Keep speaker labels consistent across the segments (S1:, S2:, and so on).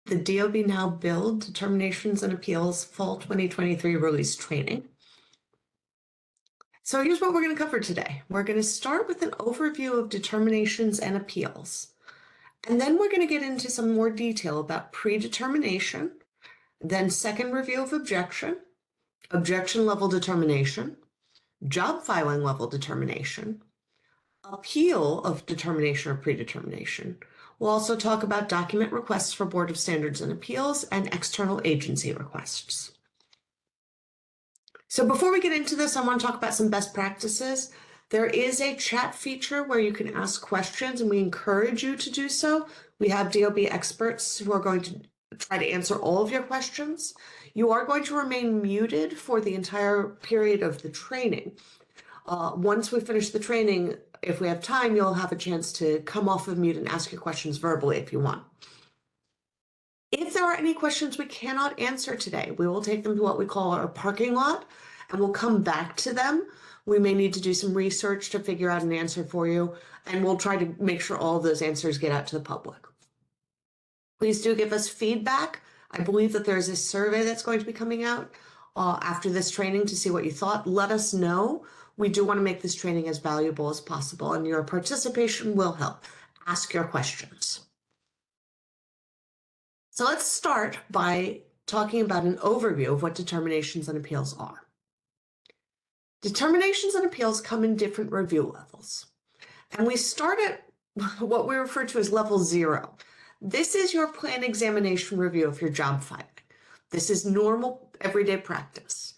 S1: the DOB Now Build Determinations and Appeals Fall 2023 Release Training. So here's what we're going to cover today. We're going to start with an overview of determinations and appeals. And then we're going to get into some more detail about predetermination, then second review of objection, objection level determination, job filing level determination, appeal of determination or predetermination. We'll also talk about document requests for Board of Standards and Appeals and external agency requests. So before we get into this, I want to talk about some best practices. There is a chat feature where you can ask questions, and we encourage you to do so. We have DOB experts who are going to try to answer all of your questions. You are going to remain muted for the entire period of the training. Once we finish the training, if we have time, you'll have a chance to come off of mute and ask your questions verbally if you want. If there are any questions we cannot answer today, we will take them to what we call our parking lot, and we'll come back to them. We may need to do some research to figure out an answer for you, and we'll try to make sure all of those answers get out to the public. Please do give us feedback. I believe that there's a survey that's going to be coming out after this training to see what you thought. Let us know. We do want to make this training as valuable as possible, and your participation will help. Ask your questions. So let's start by talking about an overview of what determinations and appeals are. Determinations and appeals come in different review levels. And we start at what we refer to as level 0. This is your plan examination review of your job filing. This is normal everyday practice.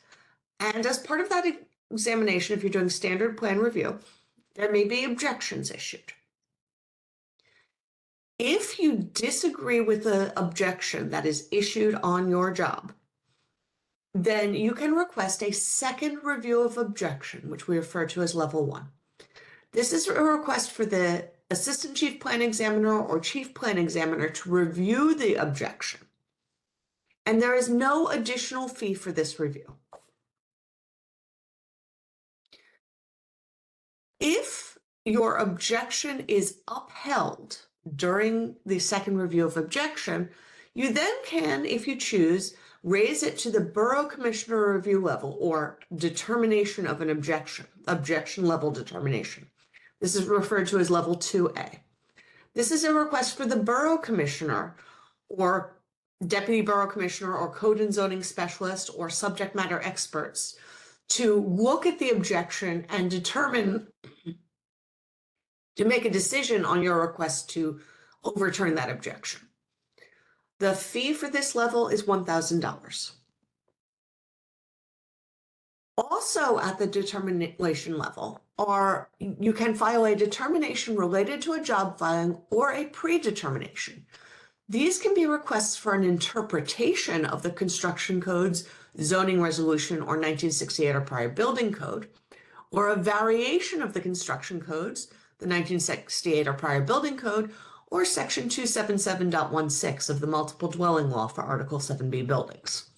S1: And as part of that examination, if you're doing standard plan review, there may be objections issued. If you disagree with the objection that is issued on your job, then you can request a second review of objection, which we refer to as level 1. This is a request for the assistant chief plan examiner or chief plan examiner to review the objection. And there is no additional fee for this review. If your objection is upheld during the second review of objection, you then can, if you choose, raise it to the Borough Commissioner review level or determination of an objection level determination. This is referred to as level 2A. This is a request for the Borough Commissioner or Deputy Borough Commissioner or Code and Zoning Specialist or subject matter experts to look at the objection and determine to make a decision on your request to overturn that objection. The fee for this level is $1,000. Also at the determination level you can file a determination related to a job filing or a predetermination. These can be requests for an interpretation of the construction code's zoning resolution or 1968 or prior building code, or a variation of the construction codes, the 1968 or prior building code, or section 277.16 of the multiple dwelling law for Article 7B buildings.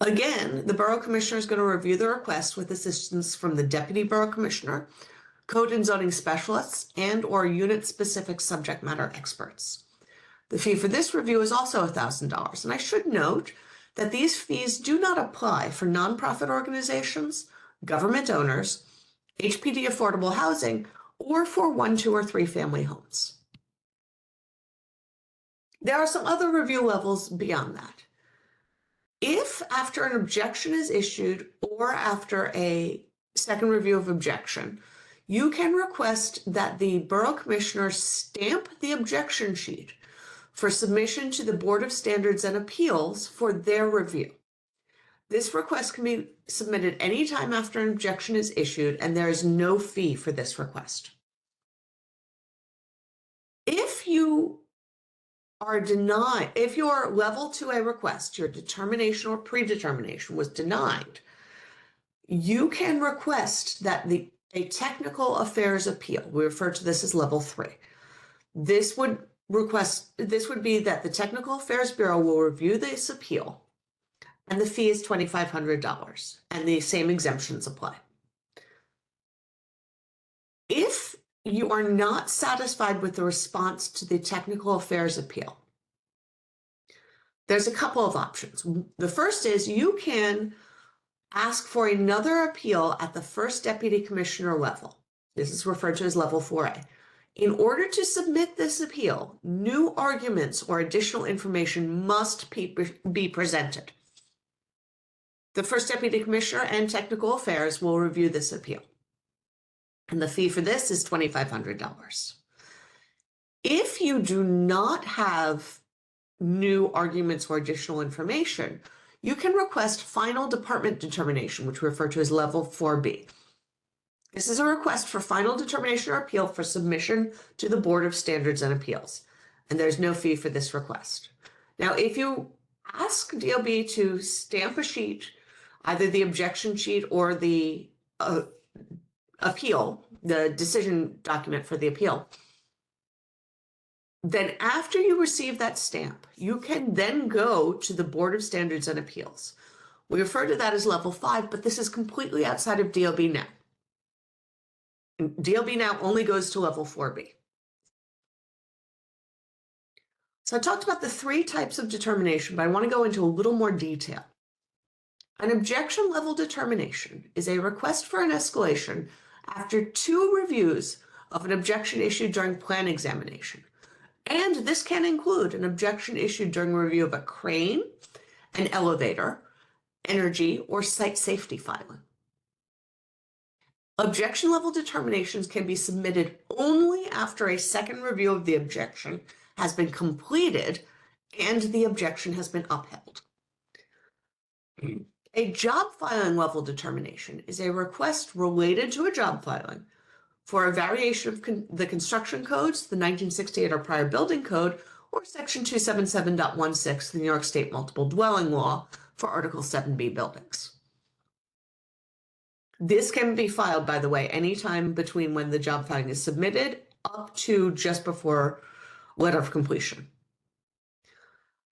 S1: Again, the Borough Commissioner is going to review the request with assistance from the Deputy Borough Commissioner, Code and Zoning Specialists, and or unit-specific subject matter experts. The fee for this review is also $1,000, and I should note that these fees do not apply for nonprofit organizations, government owners, HPD affordable housing, or for 1, 2, or 3 family homes. There are some other review levels beyond that. If after an objection is issued or after a second review of objection, you can request that the Borough Commissioner stamp the objection sheet for submission to the Board of Standards and Appeals for their review. This request can be submitted anytime after an objection is issued, and there is no fee for this request. If you are denied, if your level 2A request, your determination or predetermination was denied, you can request that a technical affairs appeal, we refer to this as level 3. This would be that the Technical Affairs Bureau will review this appeal, and the fee is $2,500, and the same exemptions apply. If you are not satisfied with the response to the technical affairs appeal, there's a couple of options. The first is you can ask for another appeal at the first deputy commissioner level. This is referred to as level 4A. In order to submit this appeal, new arguments or additional information must be presented. The first deputy commissioner and technical affairs will review this appeal. And the fee for this is $2,500. If you do not have new arguments or additional information, you can request final department determination, which we refer to as level 4B. This is a request for final determination or appeal for submission to the Board of Standards and Appeals, and there's no fee for this request. Now, if you ask DOB to stamp a sheet, either the objection sheet or the appeal, the decision document for the appeal, then after you receive that stamp, you can then go to the Board of Standards and Appeals. We refer to that as level 5, but this is completely outside of DOB now. DOB now only goes to level 4B. So I talked about the 3 types of determination, but I want to go into a little more detail. An objection level determination is a request for an escalation after 2 reviews of an objection issued during plan examination. And this can include an objection issued during review of a crane, an elevator, energy, or site safety filing. Objection level determinations can be submitted only after a second review of the objection has been completed and the objection has been upheld. A job filing level determination is a request related to a job filing for a variation of the construction codes, the 1968 or prior building code, or section 277.16 of the New York State Multiple Dwelling Law for Article 7B buildings. This can be filed, by the way, anytime between when the job filing is submitted up to just before letter of completion.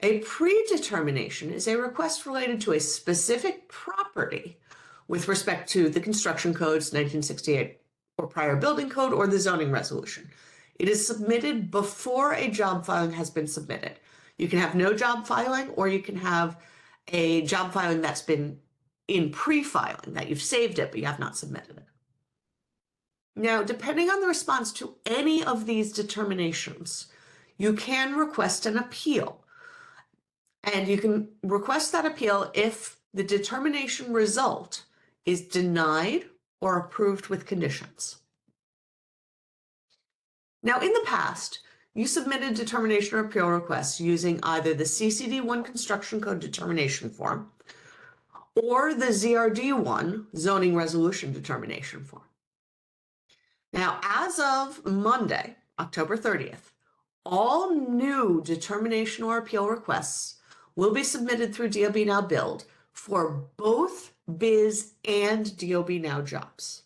S1: A predetermination is a request related to a specific property with respect to the construction codes, 1968 or prior building code, or the zoning resolution. It is submitted before a job filing has been submitted. You can have no job filing, or you can have a job filing that's been in pre-filing, that you've saved it, but you have not submitted it. Now, depending on the response to any of these determinations, you can request an appeal. And you can request that appeal if the determination result is denied or approved with conditions. Now, in the past, you submitted determination or appeal requests using either the CCD1 construction code determination form or the ZRD1 zoning resolution determination form. Now, as of Monday, October 30th, all new determination or appeal requests will be submitted through DOB Now Build for both BIS and DOB Now jobs.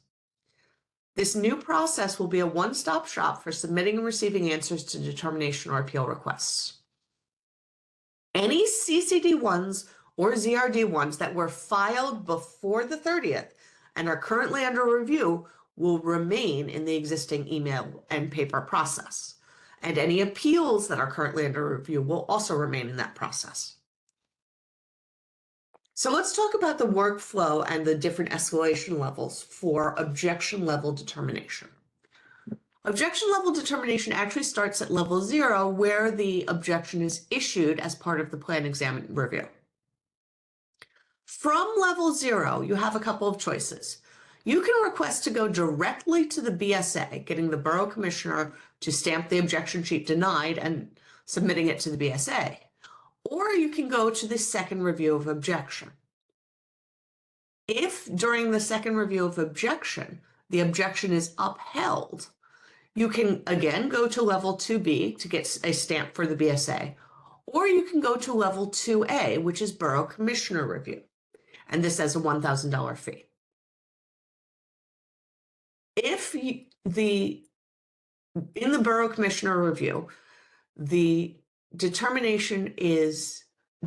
S1: This new process will be a one-stop shop for submitting and receiving answers to determination or appeal requests. Any CCD1s or ZRD1s that were filed before the 30th and are currently under review will remain in the existing email and paper process. And any appeals that are currently under review will also remain in that process. So let's talk about the workflow and the different escalation levels for objection level determination. Objection level determination actually starts at level 0, where the objection is issued as part of the plan exam review. From level 0, you have a couple of choices. You can request to go directly to the BSA, getting the borough commissioner to stamp the objection sheet denied and submitting it to the BSA. Or you can go to the second review of objection. If during the second review of objection, the objection is upheld, you can again go to level 2B to get a stamp for the BSA, or you can go to level 2A, which is borough commissioner review. And this has a $1,000 fee. If in the borough commissioner review, the determination is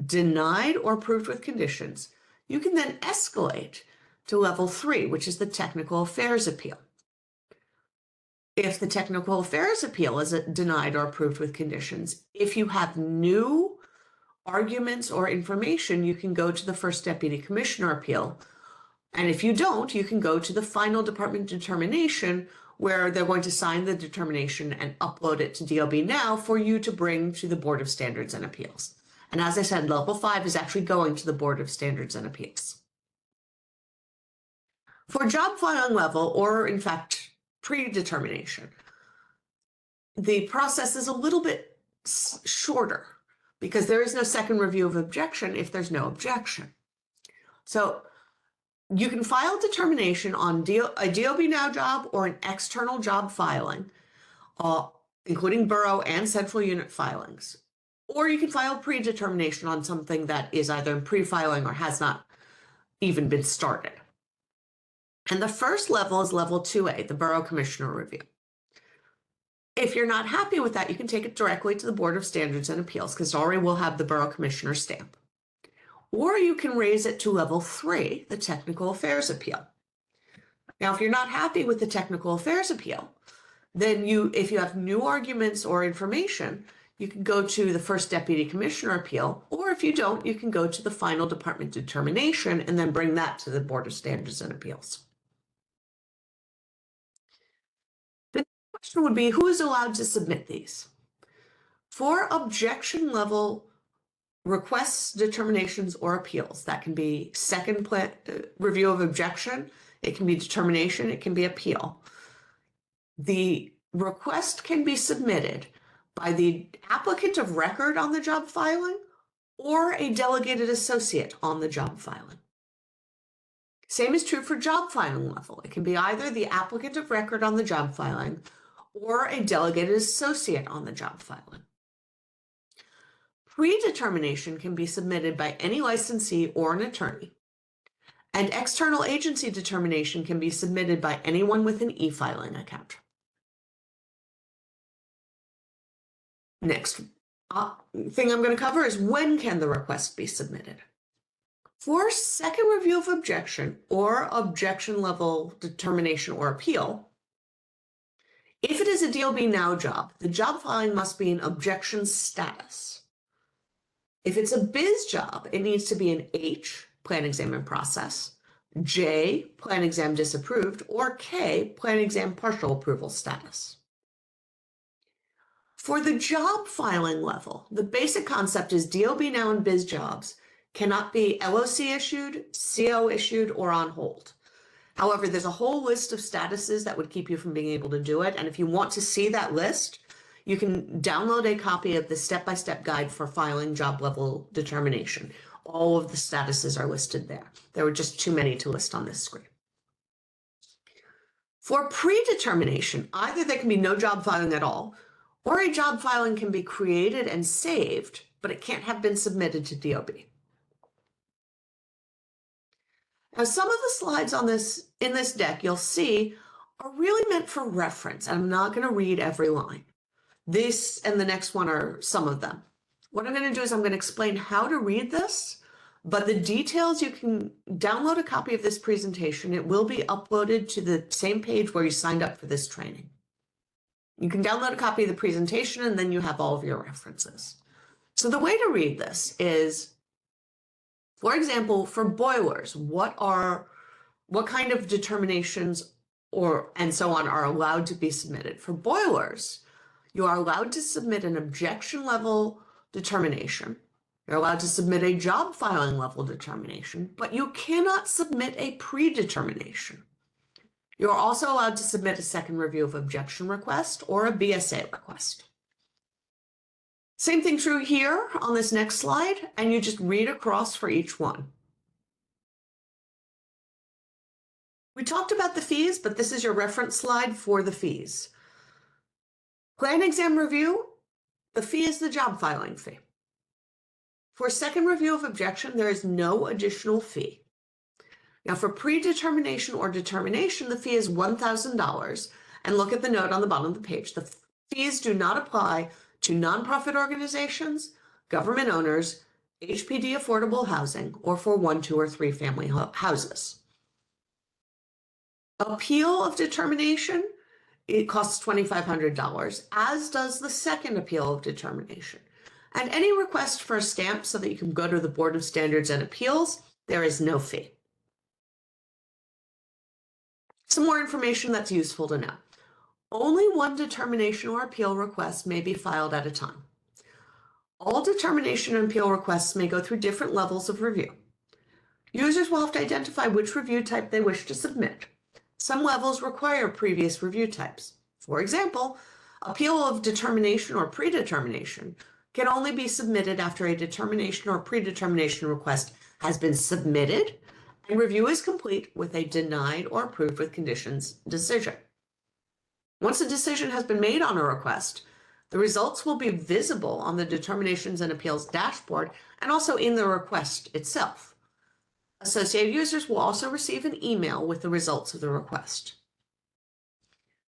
S1: denied or approved with conditions, you can then escalate to level 3, which is the technical affairs appeal. If the technical affairs appeal is denied or approved with conditions, if you have new arguments or information, you can go to the first deputy commissioner appeal. And if you don't, you can go to the final department determination, where they're going to sign the determination and upload it to DOB now for you to bring to the Board of Standards and Appeals. And as I said, level 5 is actually going to the Board of Standards and Appeals. For job filing level, or in fact, predetermination, the process is a little bit shorter because there is no second review of objection if there's no objection. So you can file determination on a DOB Now job or an external job filing, including borough and central unit filings. Or you can file predetermination on something that is either in pre-filing or has not even been started. And the first level is level 2A, the Borough Commissioner Review. If you're not happy with that, you can take it directly to the Board of Standards and Appeals because it already will have the Borough Commissioner stamp. Or you can raise it to level 3, the Technical Affairs Appeal. Now, if you're not happy with the Technical Affairs Appeal, then if you have new arguments or information, you can go to the First Deputy Commissioner Appeal, or if you don't, you can go to the Final Department Determination and then bring that to the Board of Standards and Appeals. The next question would be, who is allowed to submit these? For objection level requests, determinations, or appeals, that can be second review of objection, it can be determination, it can be appeal. The request can be submitted by the applicant of record on the job filing or a delegated associate on the job filing. Same is true for job filing level. It can be either the applicant of record on the job filing or a delegated associate on the job filing. Predetermination can be submitted by any licensee or an attorney, and external agency determination can be submitted by anyone with an e-filing account. Next thing I'm going to cover is when can the request be submitted. For second review of objection or objection level determination or appeal, if it is a DOB Now job, the job filing must be in objection status. If it's a biz job, it needs to be an H, plan exam in process, J, plan exam disapproved, or K, plan exam partial approval status. For the job filing level, the basic concept is DOB Now and biz jobs cannot be LOC issued, CO issued, or on hold. However, there's a whole list of statuses that would keep you from being able to do it. And if you want to see that list, you can download a copy of the step-by-step guide for filing job level determination. All of the statuses are listed there. There were just too many to list on this screen. For predetermination, either there can be no job filing at all, or a job filing can be created and saved, but it can't have been submitted to DOB. Now, some of the slides in this deck you'll see are really meant for reference, and I'm not going to read every line. This and the next one are some of them. What I'm going to do is I'm going to explain how to read this, but the details, you can download a copy of this presentation. It will be uploaded to the same page where you signed up for this training. You can download a copy of the presentation and then you have all of your references. So the way to read this is, for example, for boilers, what kind of determinations and so on are allowed to be submitted? For boilers, you are allowed to submit an objection level determination. You're allowed to submit a job filing level determination, but you cannot submit a predetermination. You're also allowed to submit a second review of objection request or a BSA request. Same thing true here on this next slide, and you just read across for each one. We talked about the fees, but this is your reference slide for the fees. Plan exam review, the fee is the job filing fee. For second review of objection, there is no additional fee. Now for predetermination or determination, the fee is $1,000. And look at the note on the bottom of the page. The fees do not apply to nonprofit organizations, government owners, HPD affordable housing, or for 1, 2, or 3 family houses. Appeal of determination, it costs $2,500, as does the second appeal of determination. And any request for a stamp so that you can go to the Board of Standards and Appeals, there is no fee. Some more information that's useful to know. Only one determination or appeal request may be filed at a time. All determination and appeal requests may go through different levels of review. Users will have to identify which review type they wish to submit. Some levels require previous review types. For example, appeal of determination or predetermination can only be submitted after a determination or predetermination request has been submitted and review is complete with a denied or approved with conditions decision. Once a decision has been made on a request, the results will be visible on the Determinations and Appeals dashboard and also in the request itself. Associated users will also receive an email with the results of the request.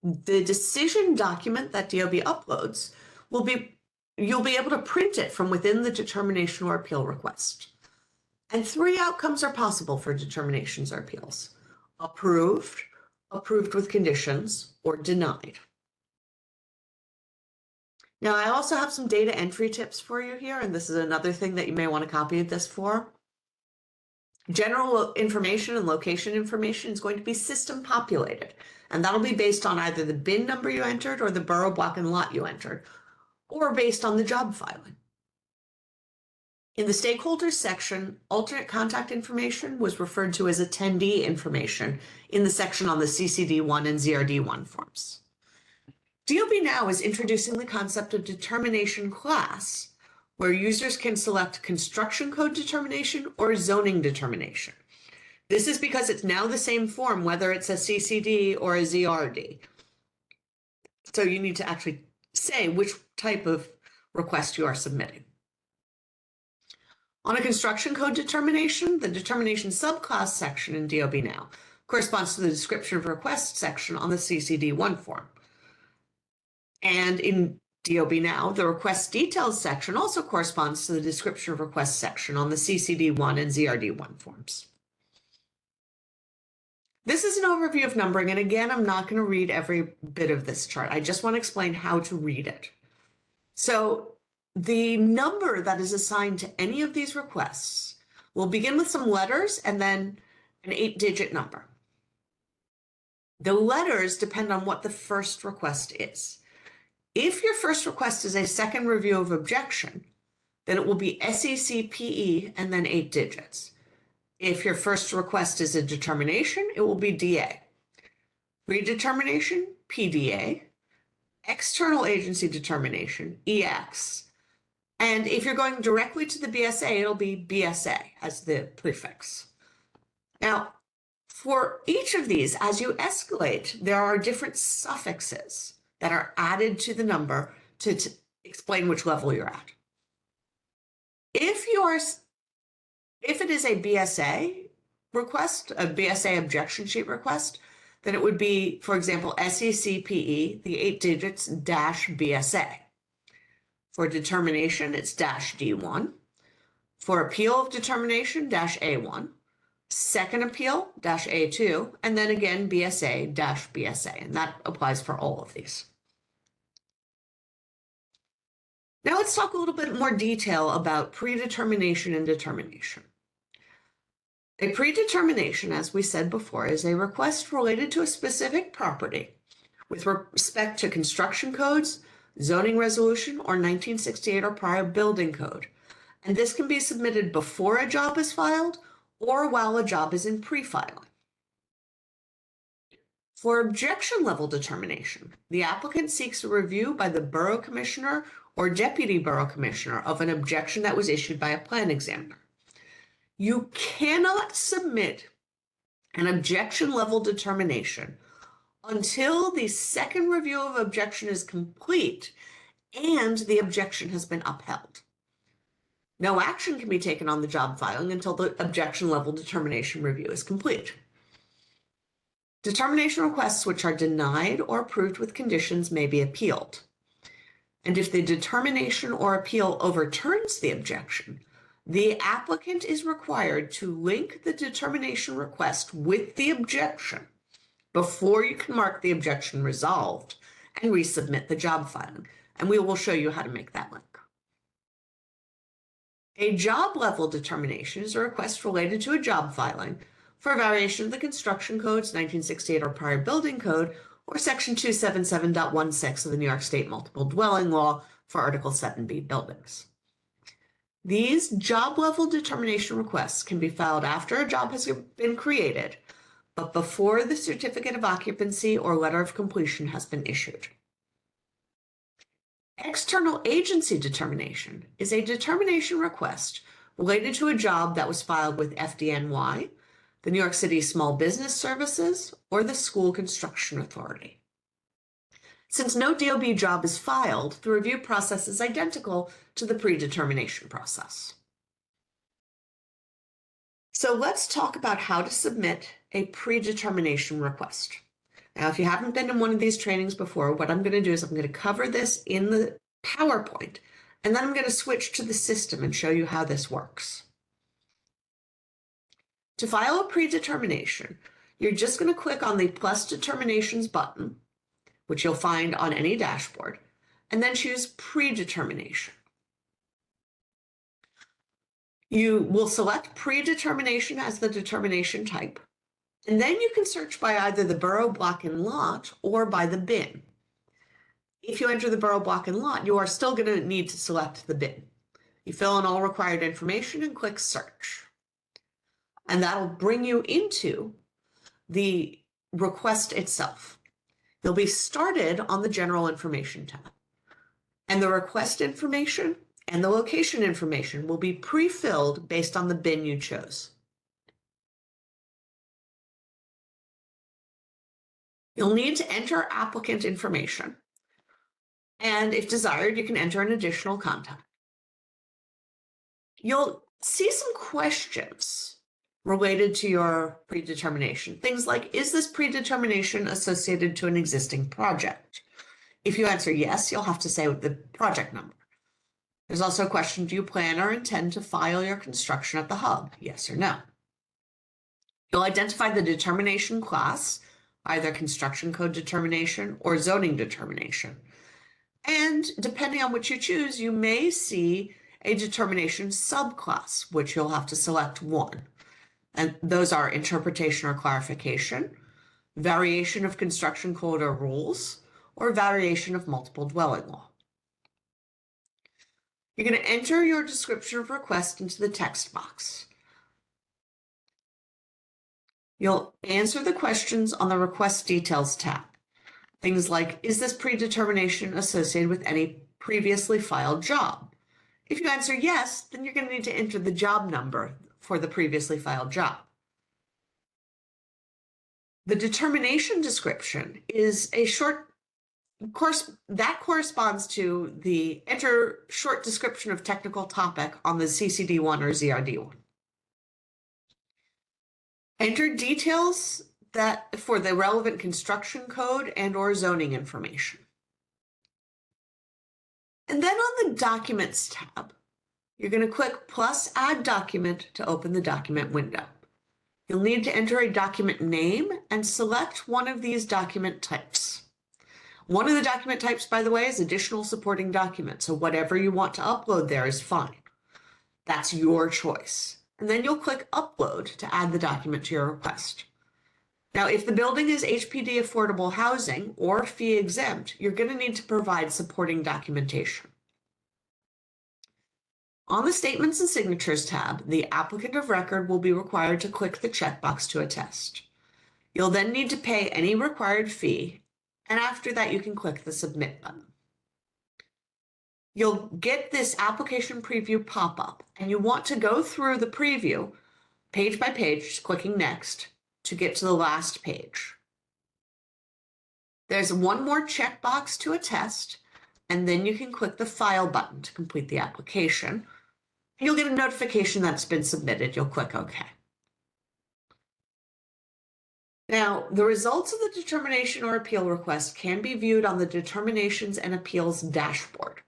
S1: The decision document that DOB uploads you'll be able to print it from within the determination or appeal request. And 3 outcomes are possible for determinations or appeals: approved, approved with conditions, or denied. Now, I also have some data entry tips for you here, and this is another thing that you may want to copy this for. General information and location information is going to be system populated, and that'll be based on either the bin number you entered or the borough block and lot you entered, or based on the job filing. In the stakeholders section, alternate contact information was referred to as attendee information in the section on the CCD1 and ZRD1 forms. DOB now is introducing the concept of determination class, where users can select construction code determination or zoning determination. This is because it's now the same form, whether it's a CCD or a ZRD. So you need to actually say which type of request you are submitting. On a construction code determination, the determination subclass section in DOB Now corresponds to the description of request section on the CCD1 form. And in DOB Now, the request details section also corresponds to the description of request section on the CCD1 and ZRD1 forms. This is an overview of numbering, and again, I'm not going to read every bit of this chart. I just want to explain how to read it. So the number that is assigned to any of these requests will begin with some letters and then an 8-digit number. The letters depend on what the first request is. If your first request is a second review of objection, then it will be SECPE and then 8 digits. If your first request is a determination, it will be DA. Predetermination, PDA. External agency determination, EX. And if you're going directly to the BSA, it'll be BSA as the prefix. Now, for each of these, as you escalate, there are different suffixes that are added to the number to explain which level you're at. If it is a BSA request, a BSA objection sheet request, then it would be, for example, SECPE, the 8 digits, dash BSA. For determination, it's dash D1. For appeal of determination, dash A1. Second appeal, dash A2. And then again, BSA, dash BSA. And that applies for all of these. Now let's talk a little bit more detail about predetermination and determination. A predetermination, as we said before, is a request related to a specific property with respect to construction codes, zoning resolution, or 1968 or prior building code. And this can be submitted before a job is filed or while a job is in pre-filing. For objection level determination, the applicant seeks a review by the borough commissioner or deputy borough commissioner of an objection that was issued by a plan examiner. You cannot submit an objection level determination until the second review of objection is complete and the objection has been upheld. No action can be taken on the job filing until the objection level determination review is complete. Determination requests which are denied or approved with conditions may be appealed. And if the determination or appeal overturns the objection, the applicant is required to link the determination request with the objection before you can mark the objection resolved and resubmit the job filing. And we will show you how to make that link. A job level determination is a request related to a job filing for a variation of the Construction Code's 1968 or prior building code or Section 277.16 of the New York State Multiple Dwelling Law for Article 7B buildings. These job level determination requests can be filed after a job has been created, but before the certificate of occupancy or letter of completion has been issued. External agency determination is a determination request related to a job that was filed with FDNY, the New York City Small Business Services, or the School Construction Authority. Since no DOB job is filed, the review process is identical to the predetermination process. So let's talk about how to submit a predetermination request. Now, if you haven't been in one of these trainings before, what I'm going to do is I'm going to cover this in the PowerPoint, and then I'm going to switch to the system and show you how this works. To file a predetermination, you're just going to click on the plus determinations button, which you'll find on any dashboard, and then choose predetermination. You will select predetermination as the determination type, and then you can search by either the borough, block, and lot or by the bin. If you enter the borough, block, and lot, you are still going to need to select the bin. You fill in all required information and click search. And that'll bring you into the request itself. You'll be started on the general information tab. And the request information and the location information will be pre-filled based on the bin you chose. You'll need to enter applicant information. And if desired, you can enter an additional contact. You'll see some questions related to your predetermination. Things like, is this predetermination associated to an existing project? If you answer yes, you'll have to say the project number. There's also a question, do you plan or intend to file your construction at the hub? Yes or no. You'll identify the determination class, either construction code determination or zoning determination. And depending on which you choose, you may see a determination subclass, which you'll have to select one. And those are interpretation or clarification, variation of construction code or rules, or variation of multiple dwelling law. You're going to enter your description of request into the text box. You'll answer the questions on the Request Details tab. Things like, is this predetermination associated with any previously filed job? If you answer yes, then you're going to need to enter the job number for the previously filed job. The determination description is a short course that corresponds to the enter short description of technical topic on the CCD1 or ZRD1. Enter details that for the relevant construction code and or zoning information. And then on the Documents tab, you're going to click plus Add Document to open the document window. You'll need to enter a document name and select one of these document types. One of the document types, by the way, is additional supporting document, so whatever you want to upload there is fine. That's your choice. And then you'll click Upload to add the document to your request. Now, if the building is HPD affordable housing or fee exempt, you're going to need to provide supporting documentation. On the Statements and Signatures tab, the applicant of record will be required to click the checkbox to attest. You'll then need to pay any required fee, and after that you can click the Submit button. You'll get this application preview pop-up, and you want to go through the preview page by page, clicking Next, to get to the last page. There's one more checkbox to attest, and then you can click the File button to complete the application. You'll get a notification that's been submitted. You'll click OK. Now, the results of the determination or appeal request can be viewed on the Determinations and Appeals dashboard.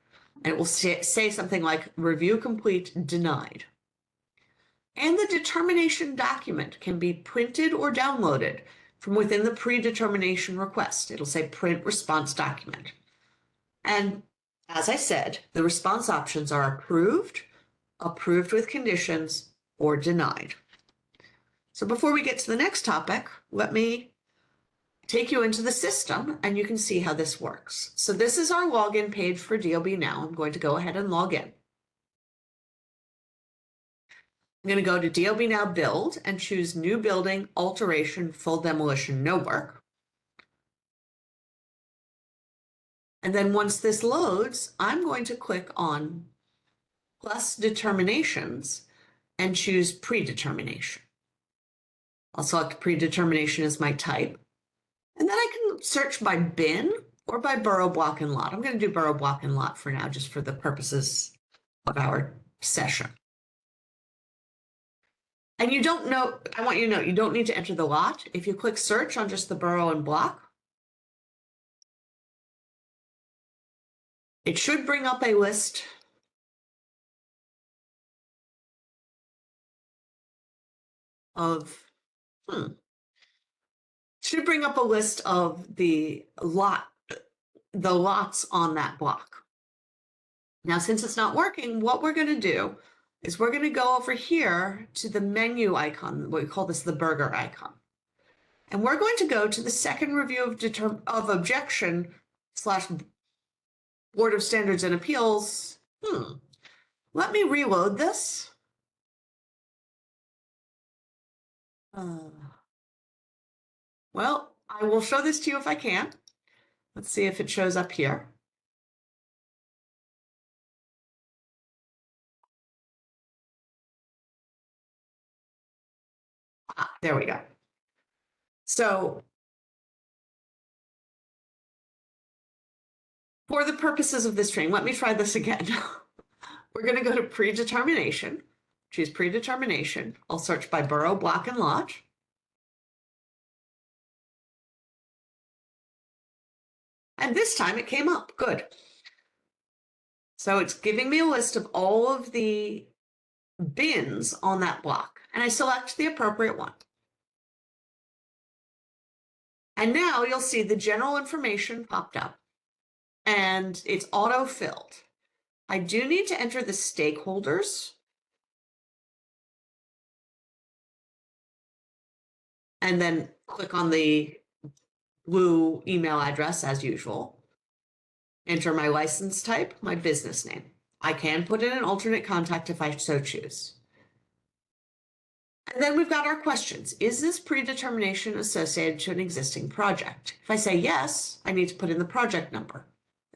S1: And it will say something like Review Complete, Denied. And the determination document can be printed or downloaded from within the predetermination request. It'll say Print Response Document. And as I said, the response options are approved, approved with conditions, or denied. So before we get to the next topic, let me take you into the system and you can see how this works. So this is our login page for DOB Now. I'm going to go ahead and log in. I'm going to go to DOB Now Build and choose New Building, Alteration, Full Demolition, No Work. And then once this loads, I'm going to click on Plus Determinations and choose Predetermination. I'll select Predetermination as my type. And then I can search by bin or by borough, block, and lot. I'm going to do borough, block, and lot for now, just for the purposes of our session. And you don't know, I want you to know, you don't need to enter the lot. If you click search on just the borough and block, it should bring up a list of, should bring up a list of the lots on that block. Now, since it's not working, what we're going to do is we're going to go over here to the menu icon. We call this the burger icon. And we're going to go to the second review of objection / Board of Standards and Appeals. Let me reload this. Well, I will show this to you if I can. Let's see if it shows up here. There we go. So for the purposes of this training, let me try this again. We're going to go to predetermination, choose predetermination. I'll search by borough, block, and lot. And this time it came up. Good. So it's giving me a list of all of the bins on that block. And I select the appropriate one. And now you'll see the general information popped up and it's auto-filled. I do need to enter the stakeholders and then click on the blue email address as usual. Enter my license type, my business name. I can put in an alternate contact if I so choose. And then we've got our questions. Is this predetermination associated to an existing project? If I say yes, I need to put in the project number.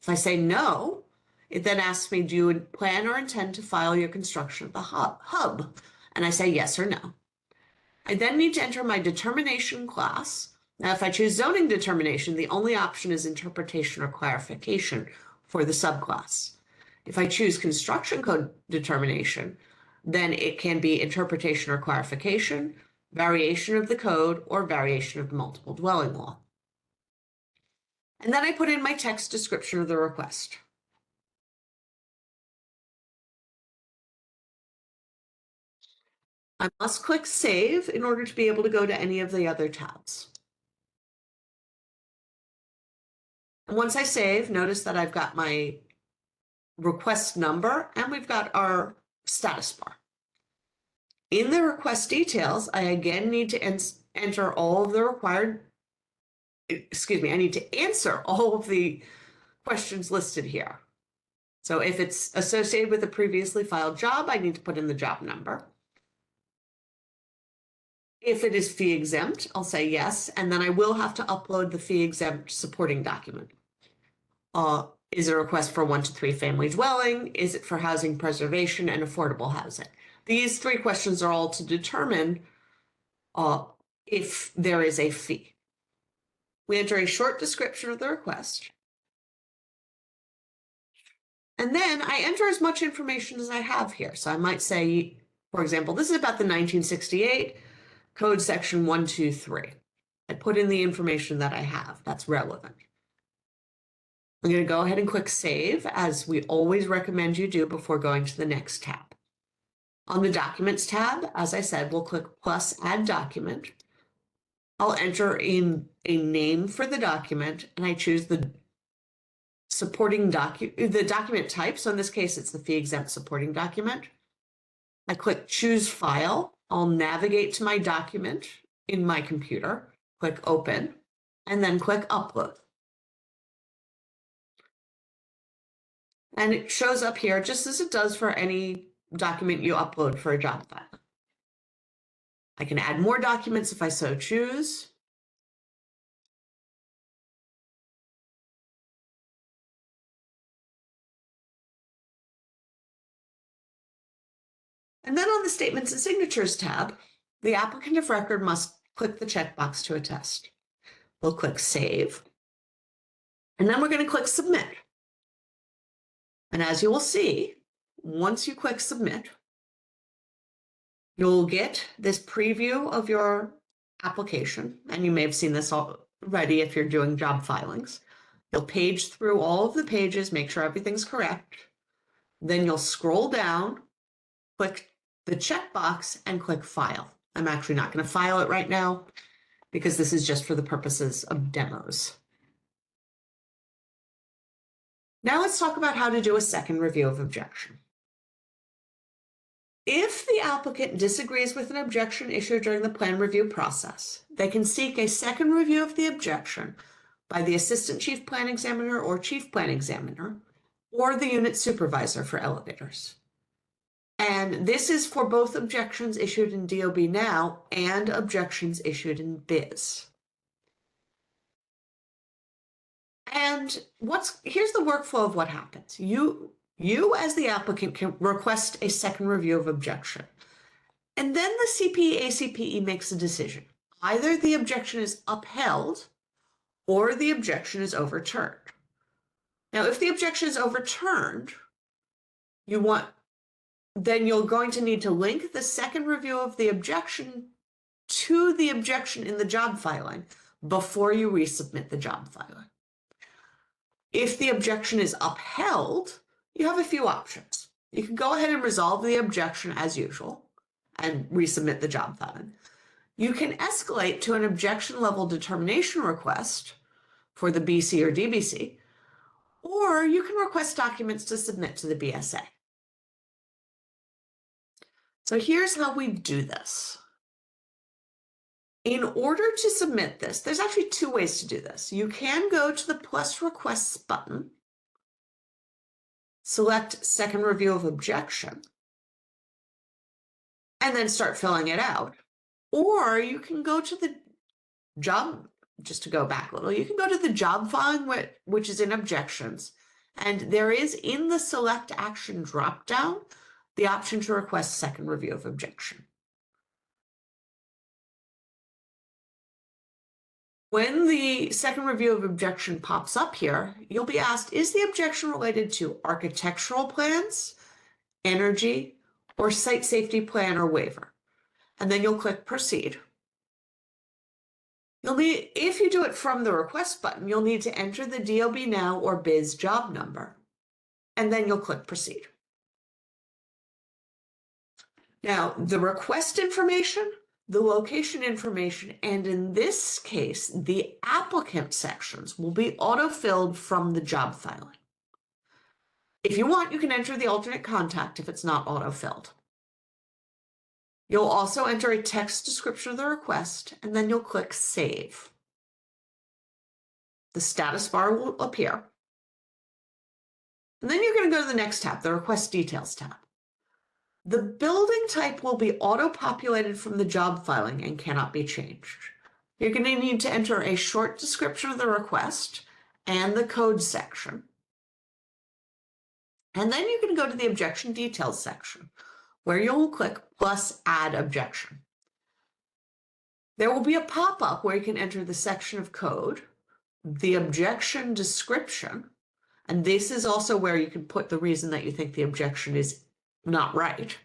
S1: If I say no, it then asks me, do you plan or intend to file your construction of the hub? And I say yes or no. I then need to enter my determination class. Now, if I choose zoning determination, the only option is interpretation or clarification for the subclass. If I choose construction code determination, then it can be interpretation or clarification, variation of the code, or variation of the multiple dwelling law. And then I put in my text description of the request. I must click Save in order to be able to go to any of the other tabs. And once I save, notice that I've got my request number and we've got our status bar. In the request details, I again need to enter all of the required, I need to answer all of the questions listed here. So if it's associated with a previously filed job, I need to put in the job number. If it is fee exempt, I'll say yes, and then I will have to upload the fee exempt supporting document. Is it a request for 1 to 3 family dwelling? Is it for housing preservation and affordable housing? These 3 questions are all to determine if there is a fee. We enter a short description of the request. And then I enter as much information as I have here. So I might say, for example, this is about the 1968 code section 123. I put in the information that I have that's relevant. I'm going to go ahead and click Save, as we always recommend you do before going to the next tab. On the Documents tab, as I said, we'll click plus Add Document. I'll enter in a name for the document, and I choose the document type. So in this case, it's the fee exempt supporting document. I click Choose File. I'll navigate to my document in my computer, click Open, and then click Upload. And it shows up here just as it does for any document you upload for a job file. I can add more documents if I so choose. And then on the Statements and Signatures tab, the applicant of record must click the checkbox to attest. We'll click Save. And then we're going to click Submit. And as you will see, once you click Submit, you'll get this preview of your application. And you may have seen this already if you're doing job filings. You'll page through all of the pages, make sure everything's correct. Then you'll scroll down, click the checkbox, and click File. I'm actually not going to file it right now because this is just for the purposes of demos. Now let's talk about how to do a second review of objection. If the applicant disagrees with an objection issued during the plan review process, they can seek a second review of the objection by the Assistant Chief Plan Examiner or Chief Plan Examiner, or the unit supervisor for elevators. And this is for both objections issued in DOB now and objections issued in BIS. And here's the workflow of what happens. You as the applicant can request a second review of objection. And then the CPE-ACPE makes a decision. Either the objection is upheld or the objection is overturned. Now, if the objection is overturned, then you're going to need to link the second review of the objection to the objection in the job filing before you resubmit the job filing. If the objection is upheld, you have a few options. You can go ahead and resolve the objection as usual and resubmit the job filing. You can escalate to an objection level determination request for the BC or DBC, or you can request documents to submit to the BSA. So here's how we do this. In order to submit this, there's actually two ways to do this. You can go to the plus requests button, select second review of objection, and then start filling it out. Or you can go to the job, just to go back a little, you can go to the job filing, which is in objections. And there is in the select action dropdown, the option to request second review of objection. When the second review of objection pops up here, you'll be asked, is the objection related to architectural plans, energy, or site safety plan or waiver? And then you'll click Proceed. If you do it from the Request button, you'll need to enter the DOB Now or BIS job number, and then you'll click Proceed. Now, the request information, the location information, and in this case, the applicant sections will be auto-filled from the job filing. If you want, you can enter the alternate contact if it's not auto-filled. You'll also enter a text description of the request, and then you'll click Save. The status bar will appear. And then you're going to go to the next tab, the Request Details tab. The building type will be auto-populated from the job filing and cannot be changed. You're going to need to enter a short description of the request and the code section. And then you can go to the Objection Details section, where you'll click plus Add Objection. There will be a pop-up where you can enter the section of code, the objection description, and this is also where you can put the reason that you think the objection is not right.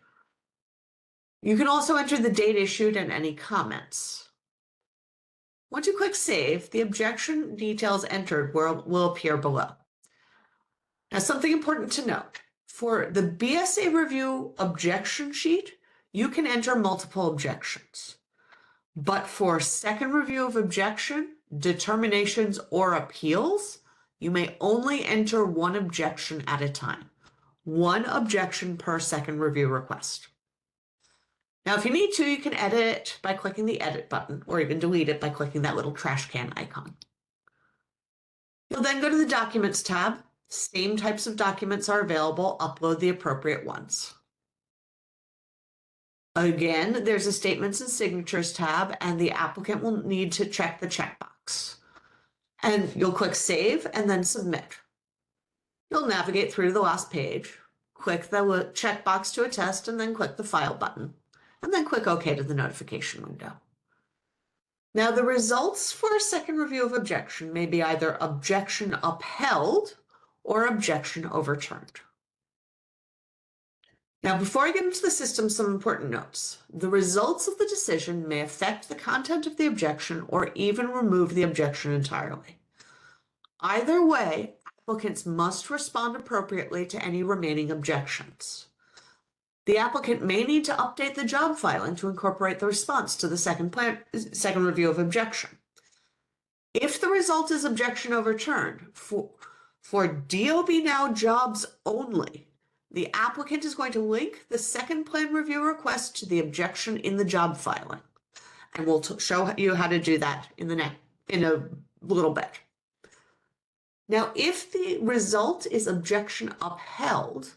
S1: You can also enter the date issued and any comments. Once you click Save, the objection details entered will appear below. Now, something important to note. For the BSA review objection sheet, you can enter multiple objections. But for second review of objection, determinations, or appeals, you may only enter one objection at a time. One objection per second review request. Now, if you need to, you can edit it by clicking the edit button, or even delete it by clicking that little trash can icon. You'll then go to the Documents tab. Same types of documents are available. Upload the appropriate ones. Again, there's a Statements and Signatures tab, and the applicant will need to check the checkbox. And you'll click Save and then Submit. You'll navigate through to the last page, click the checkbox to attest, and then click the File button, and then click OK to the notification window. Now, the results for a second review of objection may be either objection upheld or objection overturned. Now, before I get into the system, some important notes. The results of the decision may affect the content of the objection or even remove the objection entirely. Either way, applicants must respond appropriately to any remaining objections. The applicant may need to update the job filing to incorporate the response to the second review of objection. If the result is objection overturned, for DOB Now jobs only, the applicant is going to link the second plan review request to the objection in the job filing. And we'll show you how to do that in a little bit. Now, if the result is objection upheld,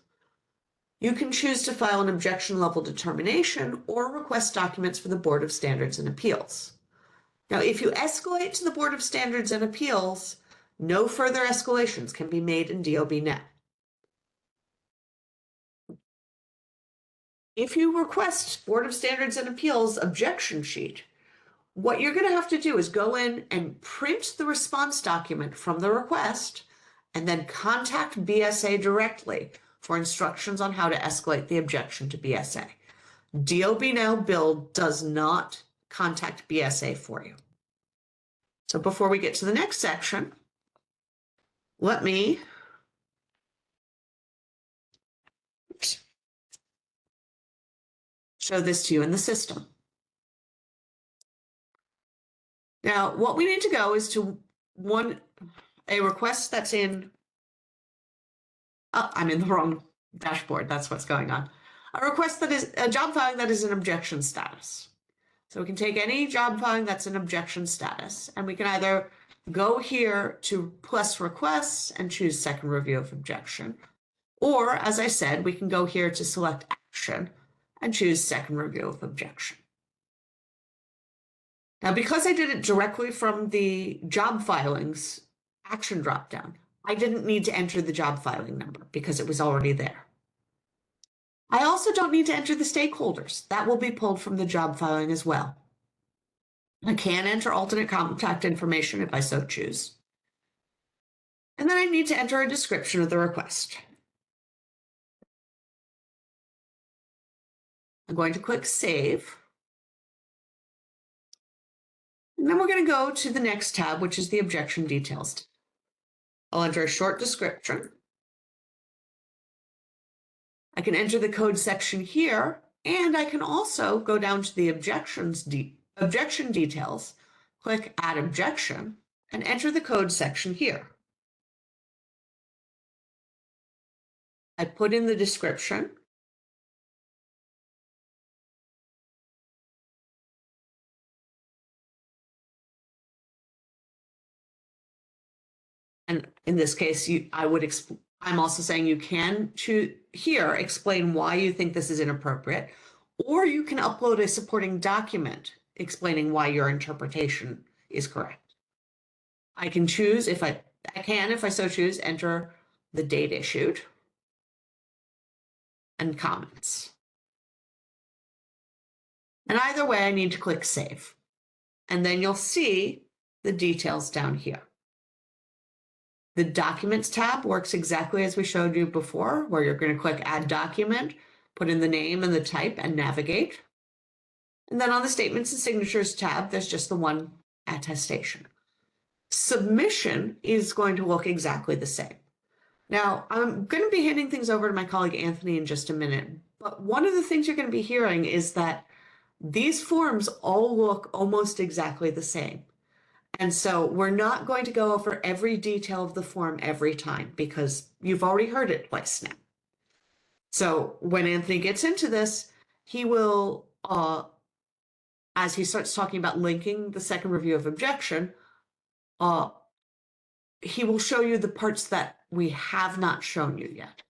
S1: you can choose to file an objection level determination or request documents for the Board of Standards and Appeals. Now, if you escalate to the Board of Standards and Appeals, no further escalations can be made in DOB Net. If you request Board of Standards and Appeals objection sheet, what you're going to have to do is go in and print the response document from the request and then contact BSA directly for instructions on how to escalate the objection to BSA. DOB Now Build does not contact BSA for you. So before we get to the next section, let me show this to you in the system. Now, what we need to go is to a request that's in, I'm in the wrong dashboard, that's what's going on. A request that is a job filing that is in objection status. So we can take any job filing that's in objection status, and we can either go here to plus requests and choose second review of objection, or as I said, we can go here to select action and choose second review of objection. Now, because I did it directly from the job filings action dropdown, I didn't need to enter the job filing number because it was already there. I also don't need to enter the stakeholders. That will be pulled from the job filing as well. I can enter alternate contact information if I so choose. And then I need to enter a description of the request. I'm going to click Save. And then we're going to go to the next tab, which is the objection details. I'll enter a short description. I can enter the code section here, and I can also go down to the objection details, click Add Objection, and enter the code section here. I put in the description. And in this case, I'm also saying you can choose here, explain why you think this is inappropriate, or you can upload a supporting document explaining why your interpretation is correct. I can choose, if I so choose, enter the date issued and comments. And either way, I need to click Save. And then you'll see the details down here. The Documents tab works exactly as we showed you before, where you're going to click Add Document, put in the name and the type, and navigate. And then on the Statements and Signatures tab, there's just the one attestation. Submission is going to look exactly the same. Now, I'm going to be handing things over to my colleague Anthony in just a minute, but one of the things you're going to be hearing is that these forms all look almost exactly the same. And so we're not going to go over every detail of the form every time because you've already heard it twice now. So when Anthony gets into this, he will as he starts talking about linking the second review of objection, uh, he will show you the parts that we have not shown you yet.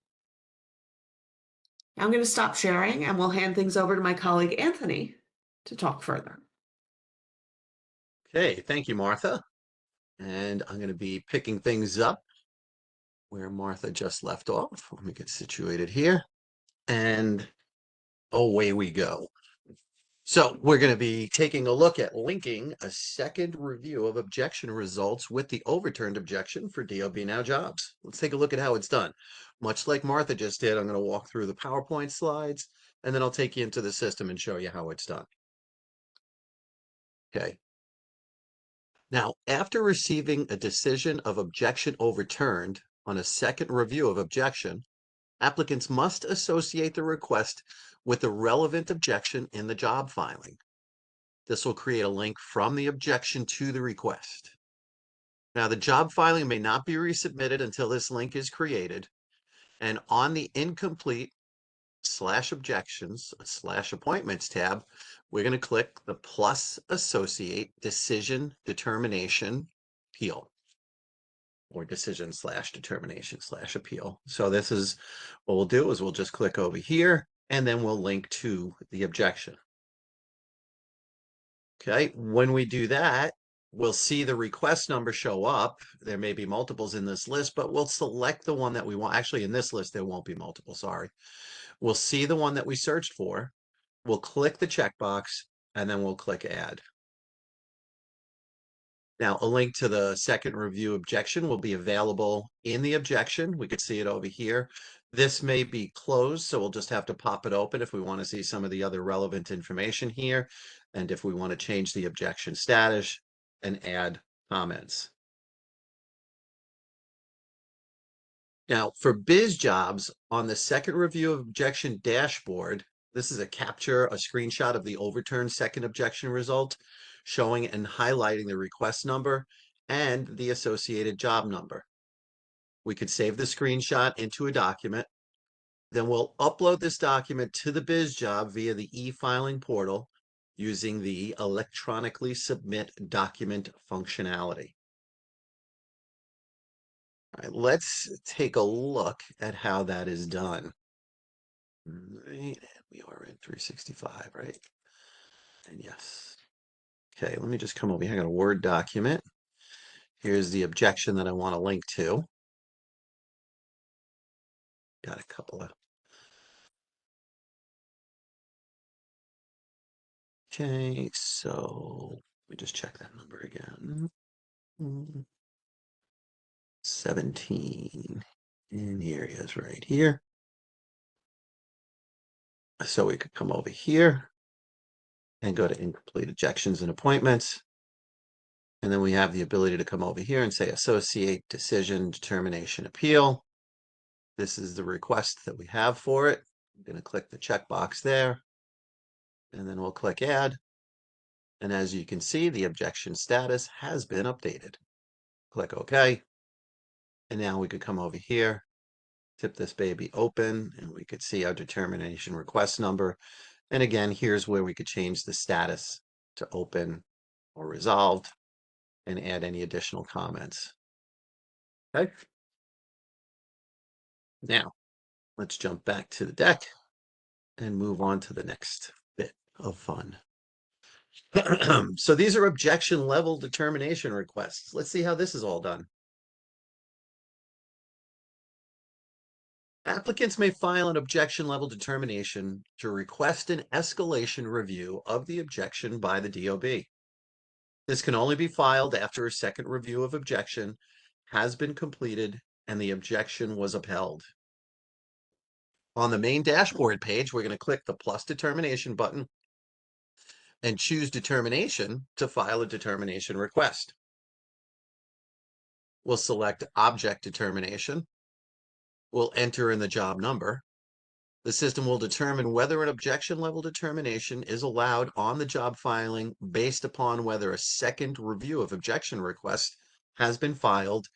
S1: Now I'm going to stop sharing and we'll hand things over to my colleague Anthony to talk further.
S2: Okay, thank you, Martha. And I'm going to be picking things up where Martha just left off. Let me get situated here. And away we go. So we're going to be taking a look at linking a second review of objection results with the overturned objection for DOB Now jobs. Let's take a look at how it's done. Much like Martha just did, I'm going to walk through the PowerPoint slides, and then I'll take you into the system and show you how it's done. Okay. Now, after receiving a decision of objection overturned on a second review of objection, applicants must associate the request with the relevant objection in the job filing. This will create a link from the objection to the request. Now, the job filing may not be resubmitted until this link is created, and on the incomplete /objections/appointments tab, we're going to click the plus associate decision determination appeal, or decision/determination/appeal. So this is what we'll do is we'll just click over here and then we'll link to the objection. Okay, when we do that, we'll see the request number show up. There may be multiples in this list, but we'll select the one that we want. Actually, in this list, there won't be multiple, sorry. We'll see the one that we searched for. We'll click the checkbox and then we'll click add. Now, a link to the second review objection will be available in the objection. We could see it over here. This may be closed, so we'll just have to pop it open if we want to see some of the other relevant information here, and if we want to change the objection status and add comments. Now, for biz jobs, on the second review of objection dashboard, this is a screenshot of the overturned second objection result, showing and highlighting the request number and the associated job number. We could save the screenshot into a document. Then we'll upload this document to the biz job via the e-filing portal using the electronically submit document functionality. All right, let's take a look at how that is done. Right, we are in 365, right? And yes. Okay, let me just come over here. I got a Word document. Here's the objection that I want to link to. Got a couple of. Okay, so let me just check that number again. 17. And here he is right here. So we could come over here and go to incomplete objections and appointments. And then we have the ability to come over here and say associate decision determination appeal. This is the request that we have for it. I'm going to click the checkbox there, and then we'll click add. And as you can see, the objection status has been updated. Click OK. And now we could come over here, tip this baby open, and we could see our determination request number. And again, here's where we could change the status to open or resolved and add any additional comments. Okay. Now, let's jump back to the deck and move on to the next bit of fun. So these are objection level determination requests. Let's see how this is all done. Applicants may file an objection level determination to request an escalation review of the objection by the DOB. This can only be filed after a second review of objection has been completed and the objection was upheld. On the main dashboard page, we're going to click the plus determination button and choose determination to file a determination request. We'll select object determination. We'll enter in the job number. The system will determine whether an objection level determination is allowed on the job filing based upon whether a second review of objection request has been filed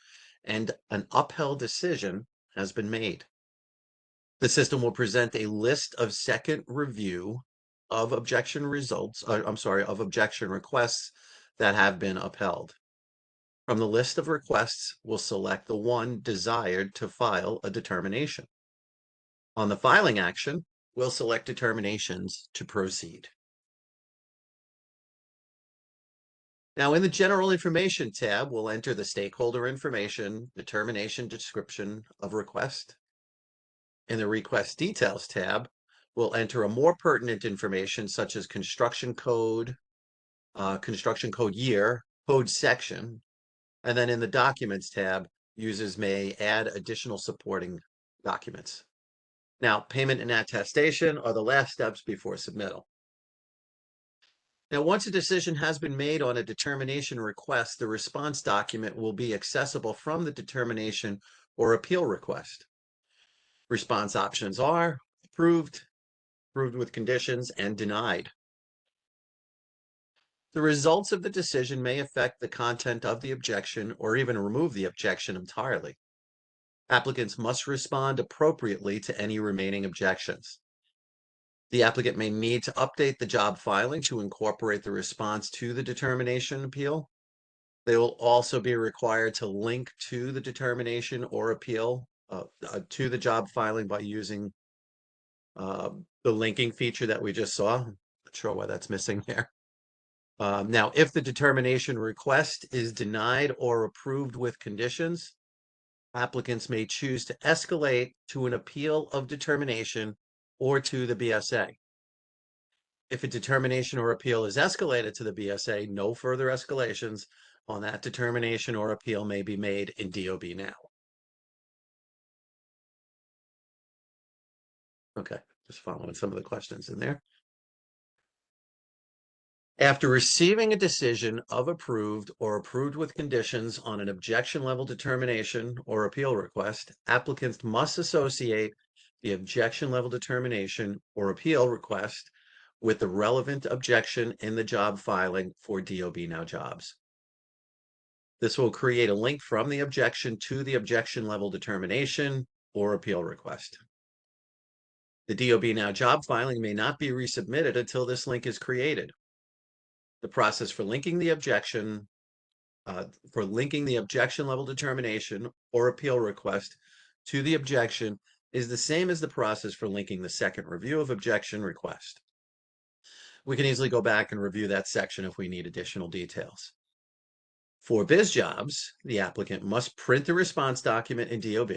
S2: and an upheld decision has been made. The system will present a list of second review of objection results, I'm sorry, of objection requests that have been upheld. From the list of requests, we'll select the one desired to file a determination. On the filing action, we'll select determinations to proceed. Now, in the General Information tab, we'll enter the stakeholder information, determination description of request. In the Request Details tab, we'll enter a more pertinent information such as construction code year, code section, and then in the Documents tab, users may add additional supporting documents. Now, payment and attestation are the last steps before submittal. Now, once a decision has been made on a determination request, the response document will be accessible from the determination or appeal request. Response options are approved, approved with conditions, and denied. The results of the decision may affect the content of the objection or even remove the objection entirely. Applicants must respond appropriately to any remaining objections. The applicant may need to update the job filing to incorporate the response to the determination appeal. They will also be required to link to the determination or appeal to the job filing by using the linking feature that we just saw. Not sure why that's missing there. Now, if the determination request is denied or approved with conditions, applicants may choose to escalate to an appeal of determination or to the BSA. If a determination or appeal is escalated to the BSA, no further escalations on that determination or appeal may be made in DOB now. Okay, just following some of the questions in there. After receiving a decision of approved or approved with conditions on an objection level determination or appeal request, applicants must associate the objection level determination or appeal request with the relevant objection in the job filing for DOB Now jobs. This will create a link from the objection to the objection level determination or appeal request. The DOB Now job filing may not be resubmitted until this link is created. The process for linking the objection level determination or appeal request to the objection is the same as the process for linking the second review of objection request. We can easily go back and review that section if we need additional details. For biz jobs, the applicant must print the response document in DOB,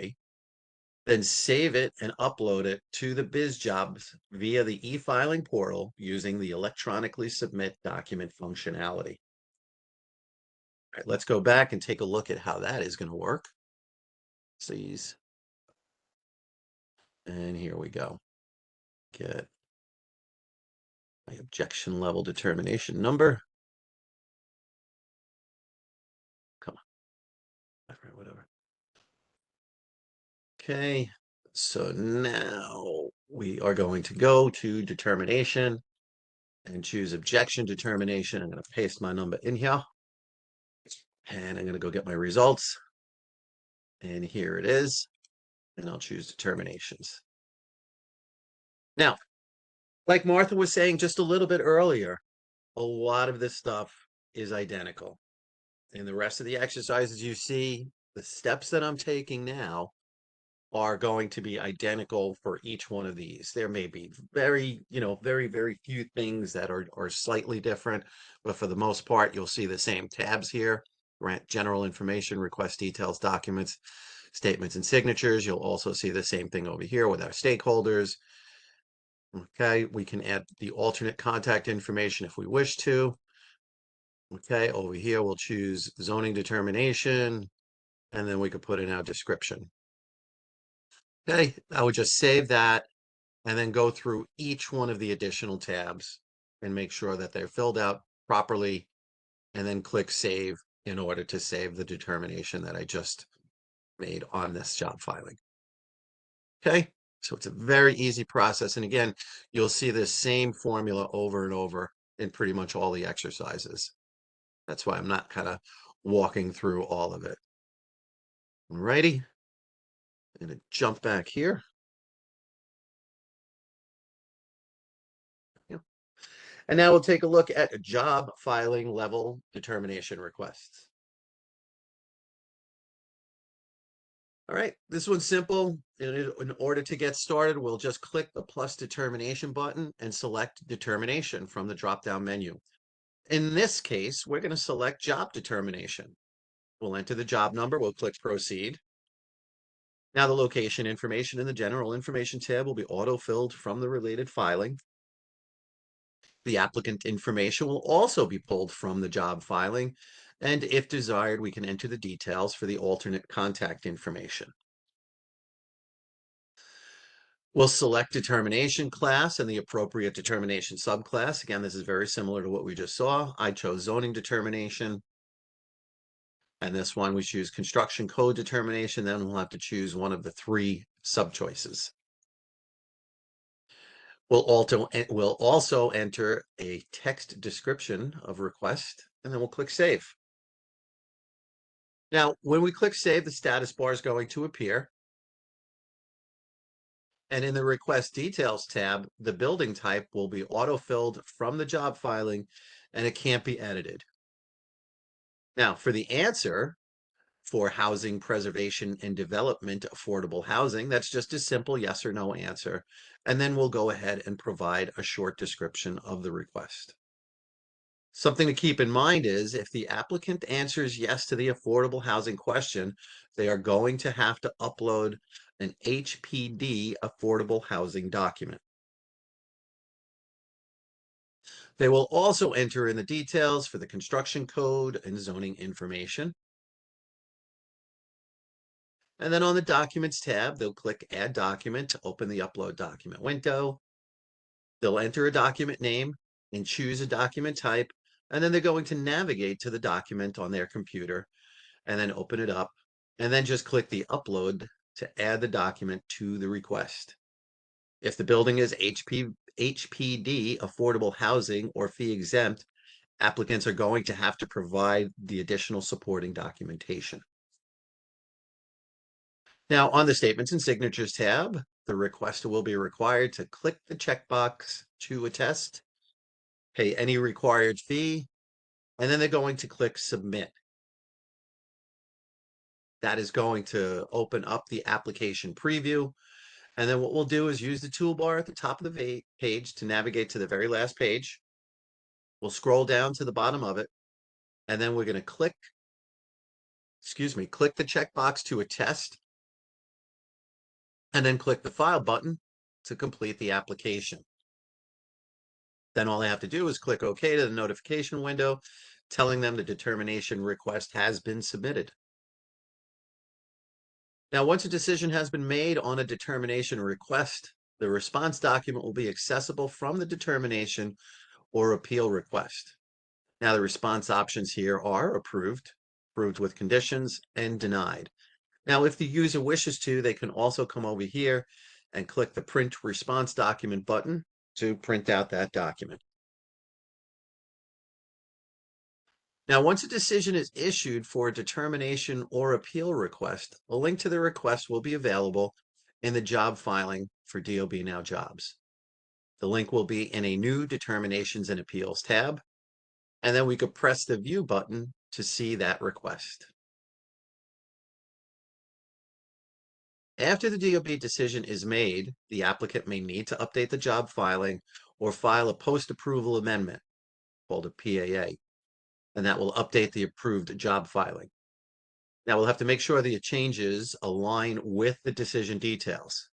S2: then save it and upload it to the biz jobs via the e-filing portal using the electronically submit document functionality. All right, let's go back and take a look at how that is going to work. Please. And here we go. Get my objection level determination number. Come on. Whatever. Okay, so now we are going to go to determination and choose objection determination. I'm going to paste my number in here and I'm going to go get my results. And here it is. And I'll choose determinations. Now, like Martha was saying just a little bit earlier, a lot of this stuff is identical. And the rest of the exercises you see, the steps that I'm taking now are going to be identical for each one of these. There may be very few things that are slightly different, but for the most part, you'll see the same tabs here, right? General information, request details, documents, statements, and signatures. You'll also see the same thing over here with our stakeholders. Okay, we can add the alternate contact information if we wish to. Okay, over here, we'll choose zoning determination, and then we could put in our description. Okay, I would just save that and then go through each one of the additional tabs and make sure that they're filled out properly, and then click save in order to save the determination that I just made on this job filing. Okay, so it's a very easy process. And again, you'll see the same formula over and over in pretty much all the exercises. That's why I'm not kind of walking through all of it. Alrighty, I'm going to jump back here. And now we'll take a look at job filing level determination requests. All right, this one's simple. In order to get started, we'll just click the plus determination button and select determination from the drop-down menu. In this case, we're going to select job determination. We'll enter the job number. We'll click proceed. Now the location information in the general information tab will be auto-filled from the related filing. The applicant information will also be pulled from the job filing. And if desired, we can enter the details for the alternate contact information. We'll select determination class and the appropriate determination subclass. Again, this is very similar to what we just saw. I chose zoning determination. And this one, we choose construction code determination. Then we'll have to choose one of the 3 sub-choices. We'll also enter a text description of request, and then we'll click save. Now, when we click save, the status bar is going to appear. And in the request details tab, the building type will be auto-filled from the job filing, and it can't be edited. Now, for the answer for housing preservation and development affordable housing, that's just a simple yes or no answer. And then we'll go ahead and provide a short description of the request. Something to keep in mind is if the applicant answers yes to the affordable housing question, they are going to have to upload an HPD affordable housing document. They will also enter in the details for the construction code and zoning information. And then on the Documents tab, they'll click Add Document to open the Upload Document window. They'll enter a document name and choose a document type, and then they're going to navigate to the document on their computer and then open it up, and then just click the Upload to add the document to the request. If the building is HPD, affordable housing, or fee exempt, applicants are going to have to provide the additional supporting documentation. Now, on the Statements and Signatures tab, the requester will be required to click the checkbox to attest, pay any required fee, and then they're going to click Submit. That is going to open up the application preview. And then what we'll do is use the toolbar at the top of the page to navigate to the very last page. We'll scroll down to the bottom of it, and then we're going to click the checkbox to attest, and then click the File button to complete the application. Then all they have to do is click OK to the notification window, telling them the determination request has been submitted. Now, once a decision has been made on a determination request, the response document will be accessible from the determination or appeal request. Now, the response options here are approved, approved with conditions, and denied. Now, if the user wishes to, they can also come over here and click the Print Response Document button to print out that document. Now, once a decision is issued for a determination or appeal request, a link to the request will be available in the job filing for DOB Now Jobs. The link will be in a new Determinations and Appeals tab, and then we could press the View button to see that request. After the DOB decision is made, the applicant may need to update the job filing or file a post-approval amendment called a PAA, and that will update the approved job filing. Now we'll have to make sure the changes align with the decision details.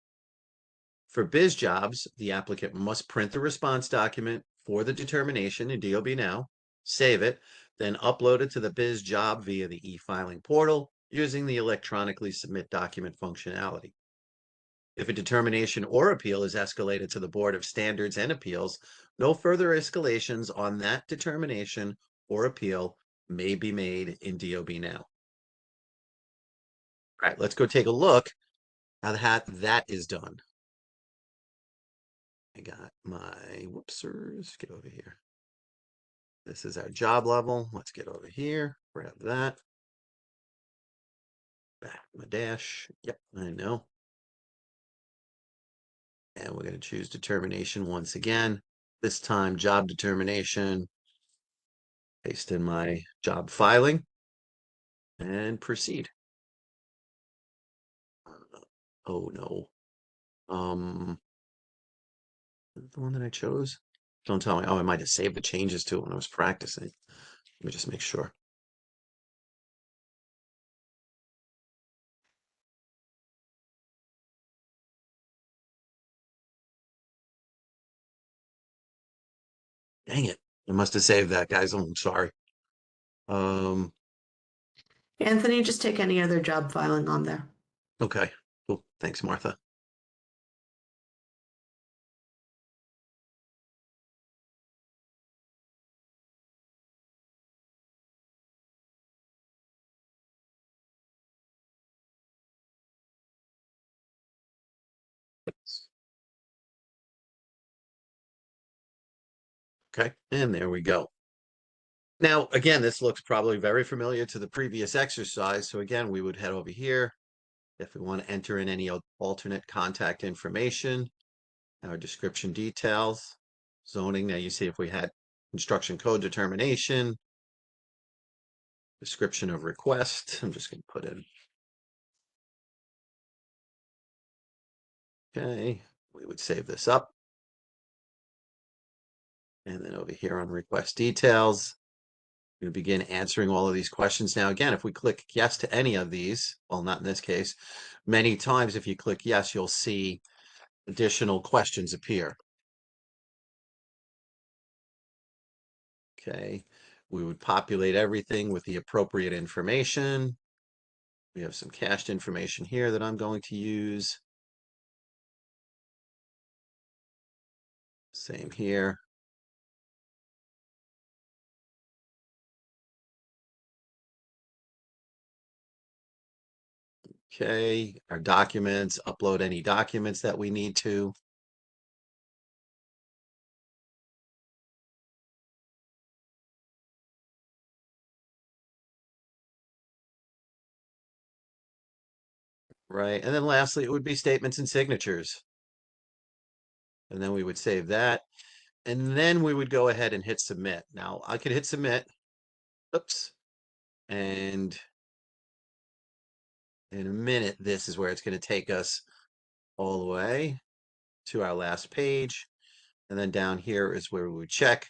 S2: For biz jobs, the applicant must print the response document for the determination in DOB Now, save it, then upload it to the biz job via the e-filing portal using the electronically submit document functionality. If a determination or appeal is escalated to the Board of Standards and Appeals, no further escalations on that determination or appeal may be made in DOB Now. All right, let's go take a look how that is done. I got my whoopsers. Get over here. This is our job level. Let's get over here. Grab that. Back my dash. Yep, I know. And we're going to choose determination once again. This time, job determination. Paste in my job filing and proceed. Oh no. The one that I chose? Don't tell me. Oh, I might have saved the changes to it when I was practicing. Let me just make sure. Dang it. I must have saved that, guys. I'm sorry. Um,
S1: Anthony, just take any other job filing on there.
S2: okay. Cool. Thanks, Martha. Okay, and there we go. Now, again, this looks probably very familiar to the previous exercise. So again, we would head over here. If we want to enter in any alternate contact information, our description details, zoning. Now you see if we had construction code determination, description of request. I'm just going to put in. Okay, we would save this up. And then over here on request details, we begin answering all of these questions. Now, again, if we click yes to any of these, well, not in this case, many times if you click yes, you'll see additional questions appear. Okay, we would populate everything with the appropriate information. We have some cached information here that I'm going to use. Same here. Okay, our documents, upload any documents that we need to. Right, and then lastly, it would be statements and signatures. And then we would save that. And then we would go ahead and hit submit. Now I could hit submit. Oops. And in a minute, this is where it's going to take us all the way to our last page. And then down here is where we would check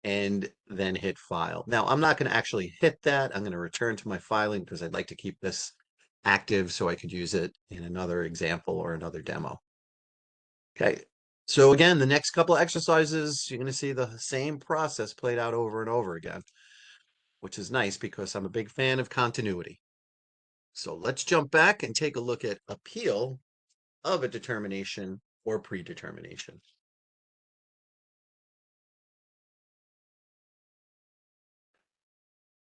S2: and then hit file. Now I'm not going to actually hit that. I'm going to return to my filing because I'd like to keep this active so I could use it in another example or another demo. Okay. So again, the next couple of exercises, you're going to see the same process played out over and over again, which is nice because I'm a big fan of continuity. So let's jump back and take a look at appeal of a determination or predetermination.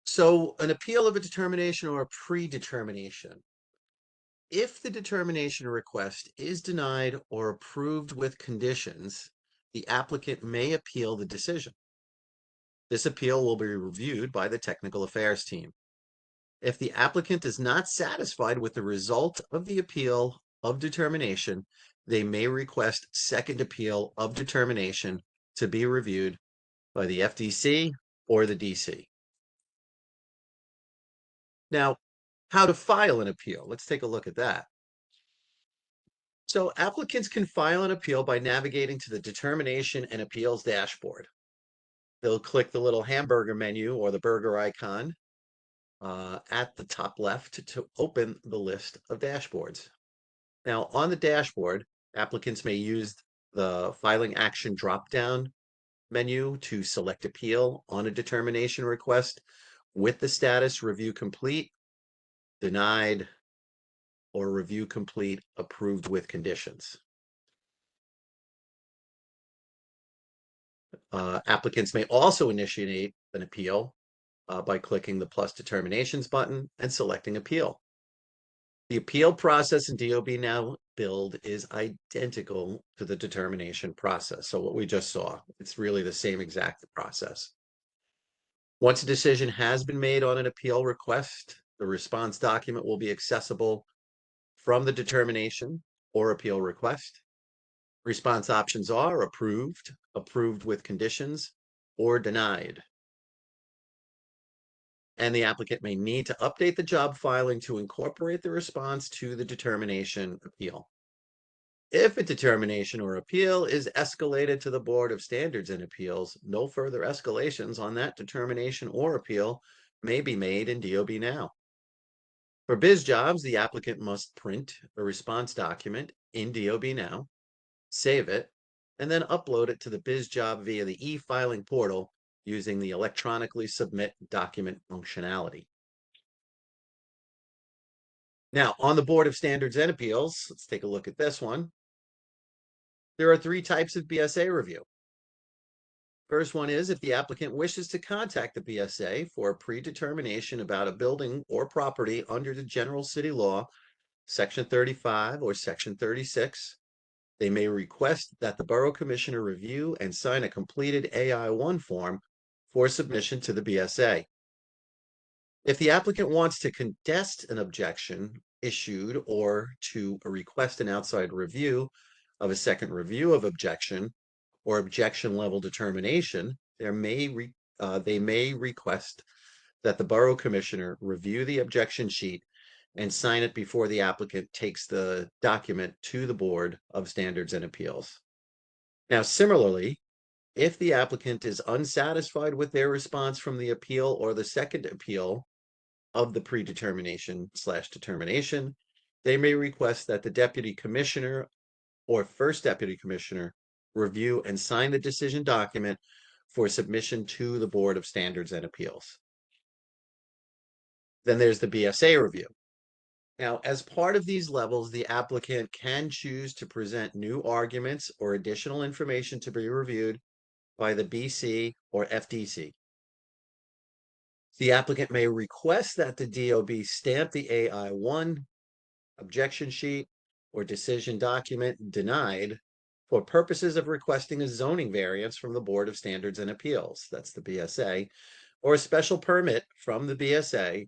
S2: So an appeal of a determination or a predetermination. If the determination request is denied or approved with conditions, the applicant may appeal the decision. This appeal will be reviewed by the technical affairs team. If the applicant is not satisfied with the result of the appeal of determination, they may request second appeal of determination to be reviewed by the FDC or the DC. Now, how to file an appeal? Let's take a look at that. So applicants can file an appeal by navigating to the Determination and Appeals dashboard. They'll click the little hamburger menu or the burger icon at the top left to open the list of dashboards. Now, on the dashboard, applicants may use the filing action drop-down menu to select appeal on a determination request with the status review complete, denied, or review complete, approved with conditions. Applicants may also initiate an appeal by clicking the plus determinations button and selecting appeal. The appeal process in DOB Now Build is identical to the determination process. So what we just saw, it's really the same exact process. Once a decision has been made on an appeal request, the response document will be accessible from the determination or appeal request. Response options are approved, approved with conditions, or denied. And the applicant may need to update the job filing to incorporate the response to the determination appeal. If a determination or appeal is escalated to the Board of Standards and Appeals, no further escalations on that determination or appeal may be made in DOB Now. For biz jobs, the applicant must print a response document in DOB Now, save it, and then upload it to the biz job via the e-filing portal using the electronically submit document functionality. Now, on the Board of Standards and Appeals, let's take a look at this one. There are 3 types of BSA review. First one is if the applicant wishes to contact the BSA for a predetermination about a building or property under the general city law, Section 35 or Section 36, they may request that the Borough Commissioner review and sign a completed AI-1 form for submission to the BSA. If the applicant wants to contest an objection issued or to request an outside review of a second review of objection or objection level determination, they may request that the Borough Commissioner review the objection sheet and sign it before the applicant takes the document to the Board of Standards and Appeals. Now, similarly, if the applicant is unsatisfied with their response from the appeal or the second appeal of the predetermination/determination, they may request that the Deputy Commissioner or First Deputy Commissioner review and sign the decision document for submission to the Board of Standards and Appeals. Then there's the BSA review. Now, as part of these levels, the applicant can choose to present new arguments or additional information to be reviewed by the BC or FDC. The applicant may request that the DOB stamp the AI-1 objection sheet or decision document denied for purposes of requesting a zoning variance from the Board of Standards and Appeals, that's the BSA, or a special permit from the BSA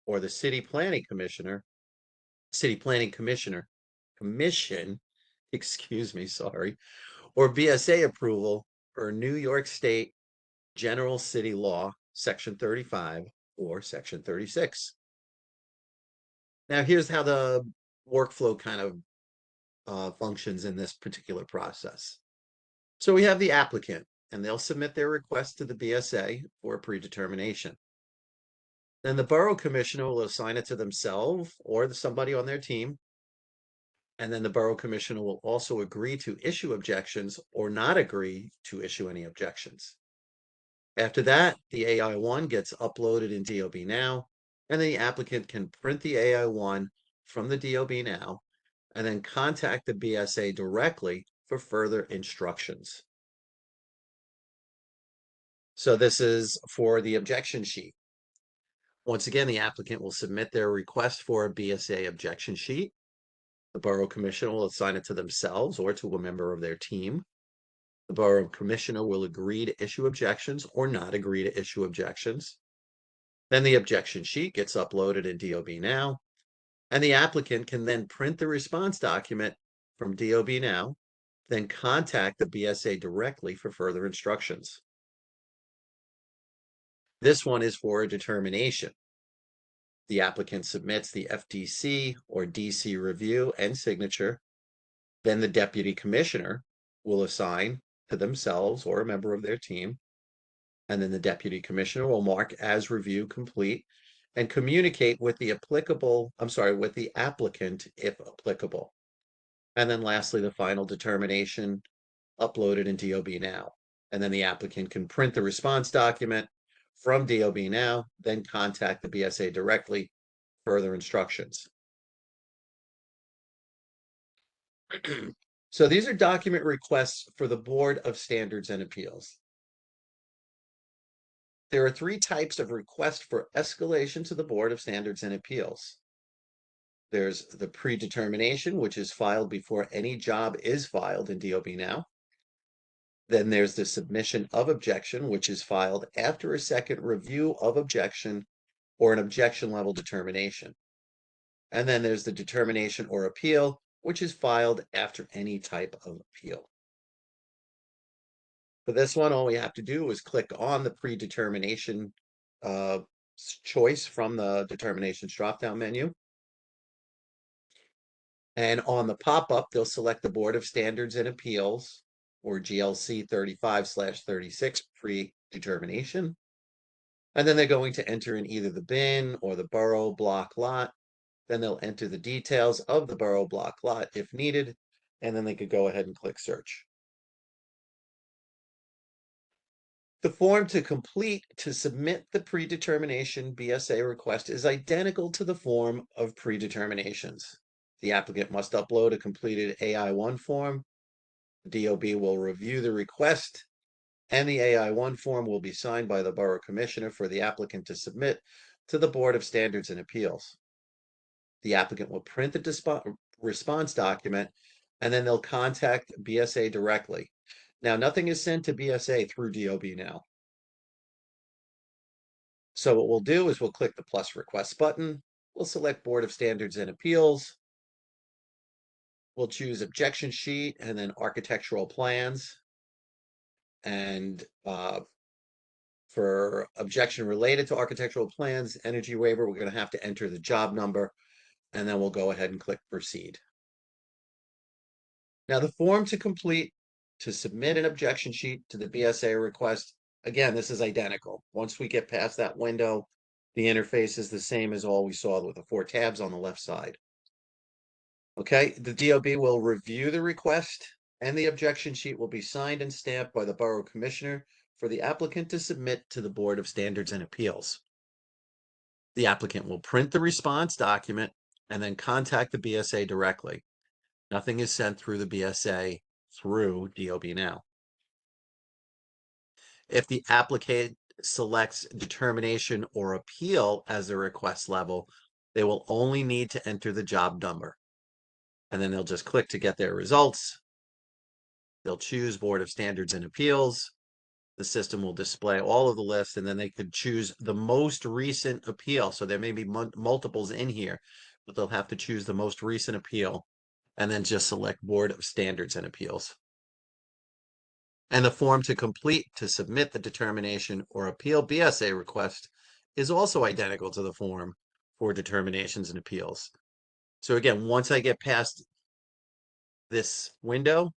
S2: or the City Planning Commission, excuse me, sorry, or BSA approval for New York State General City Law, Section 35 or Section 36. Now, here's how the workflow kind of functions in this particular process. So we have the applicant, and they'll submit their request to the BSA for a predetermination. Then the Borough Commissioner will assign it to themselves or somebody on their team. And then the Borough Commissioner will also agree to issue objections or not agree to issue any objections. After that, the AI-1 gets uploaded in DOB Now, and the applicant can print the AI-1 from the DOB Now and then contact the BSA directly for further instructions. So this is for the objection sheet. Once again, the applicant will submit their request for a BSA objection sheet. The Borough Commissioner will assign it to themselves or to a member of their team. The Borough Commissioner will agree to issue objections or not agree to issue objections. Then the objection sheet gets uploaded in DOB Now, and the applicant can then print the response document from DOB Now, then contact the BSA directly for further instructions. This one is for a determination. The applicant submits the FDC or DC review and signature. Then the Deputy Commissioner will assign to themselves or a member of their team. And then the Deputy Commissioner will mark as review complete and communicate with the with the applicant if applicable. And then lastly, the final determination uploaded in DOB Now. And then the applicant can print the response document from DOB Now, then contact the BSA directly for further instructions. So these are document requests for the Board of Standards and Appeals. There are 3 types of request for escalation to the Board of Standards and Appeals. There's the predetermination, which is filed before any job is filed in DOB Now. Then there's the submission of objection, which is filed after a second review of objection or an objection level determination. And then there's the determination or appeal, which is filed after any type of appeal. For this one, all we have to do is click on the predetermination choice from the determinations drop-down menu. And on the pop-up, they'll select the Board of Standards and Appeals, or GLC 35/36 predetermination. And then they're going to enter in either the bin or the borough block lot. Then they'll enter the details of the borough block lot if needed, and then they could go ahead and click search. The form to complete to submit the predetermination BSA request is identical to the form of predeterminations. The applicant must upload a completed AI1 form. The DOB will review the request, and the AI1 form will be signed by the Borough Commissioner for the applicant to submit to the Board of Standards and Appeals. The applicant will print the response document, and then they'll contact BSA directly. Now, nothing is sent to BSA through DOB now. So what we'll do is we'll click the plus request button. We'll select Board of Standards and Appeals. We'll choose objection sheet and then architectural plans. And for objection related to architectural plans, energy waiver, we're going to have to enter the job number, and then we'll go ahead and click proceed. Now the form to complete to submit an objection sheet to the BSA request, again, this is identical. Once we get past that window, the interface is the same as all we saw with the 4 tabs on the left side. Okay, the DOB will review the request, and the objection sheet will be signed and stamped by the Borough Commissioner for the applicant to submit to the Board of Standards and Appeals. The applicant will print the response document and then contact the BSA directly. Nothing is sent through the BSA through DOB now. If the applicant selects determination or appeal as the request level, they will only need to enter the job number. And then they'll just click to get their results. They'll choose Board of Standards and Appeals. The system will display all of the lists, and then they could choose the most recent appeal. So there may be multiples in here, but they'll have to choose the most recent appeal and then just select Board of Standards and Appeals. And the form to complete to submit the determination or appeal BSA request is also identical to the form for determinations and appeals. So again, once I get past this window,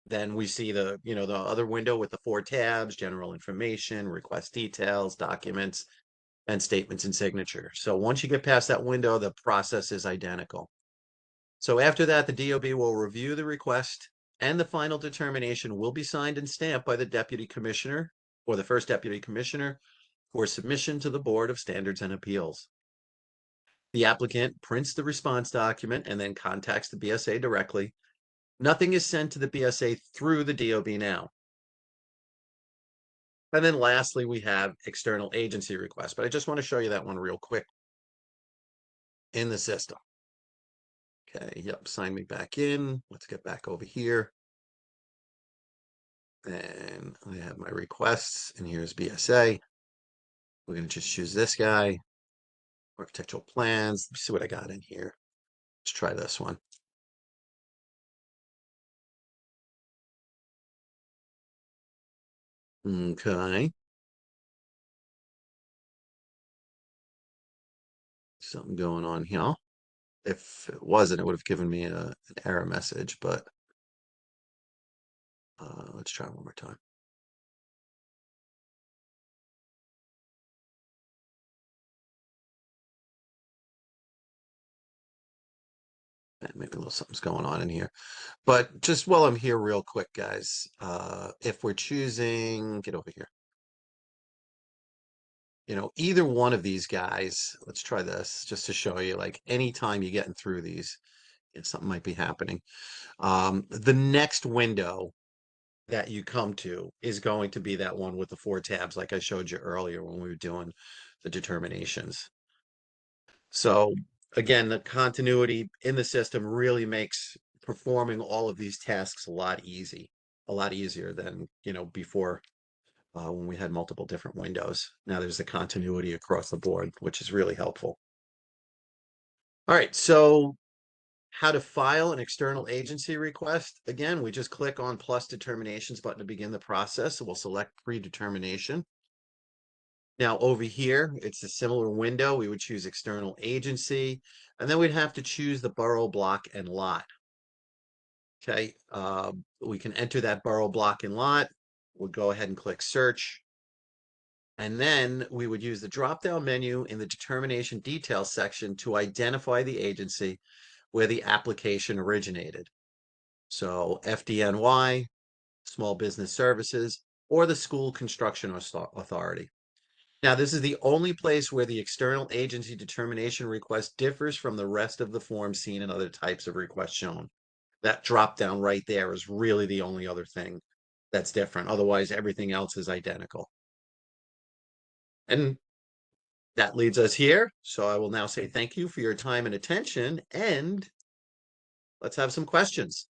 S2: then we see the, the other window with the 4 tabs: general information, request details, documents, and statements and signature. So once you get past that window, the process is identical. So after that, the DOB will review the request, and the final determination will be signed and stamped by the Deputy Commissioner or the first Deputy Commissioner for submission to the Board of Standards and Appeals. The applicant prints the response document and then contacts the BSA directly. Nothing is sent to the BSA through the DOB now. And then lastly, we have external agency requests, but I just want to show you that one real quick in the system. Okay, yep, sign me back in. Let's get back over here. And I have my requests, and here's BSA. We're going to just choose this guy. Architectural plans. Let's see what I got in here. Let's try this one. Okay. Something going on here. If it wasn't, it would have given me an error message, but let's try one more time. Maybe a little something's going on in here. But just while I'm here real quick, guys, if we're choosing, get over here. Either one of these guys, let's try this just to show you, like, anytime you're getting through these, something might be happening. The next window that you come to is going to be that one with the 4 tabs, like I showed you earlier when we were doing the determinations. So again, the continuity in the system really makes performing all of these tasks a lot easier than, before, when we had multiple different windows. Now there's the continuity across the board, which is really helpful. All right, so How to file an external agency request. Again, we just click on plus determinations button to begin the process. So we'll select predetermination. Now over here, it's a similar window. We would choose external agency, and then we'd have to choose the borough, block, and lot. Okay, we can enter that borough, block, and lot. We'll go ahead and click search. And then we would use the drop-down menu in the determination details section to identify the agency where the application originated. So FDNY, Small Business Services, or the School Construction Authority. Now, this is the only place where the external agency determination request differs from the rest of the form seen in other types of requests shown. That drop down right there is really the only other thing that's different. Otherwise, everything else is identical. And that leads us here. So I will now say thank you for your time and attention, and let's have some questions.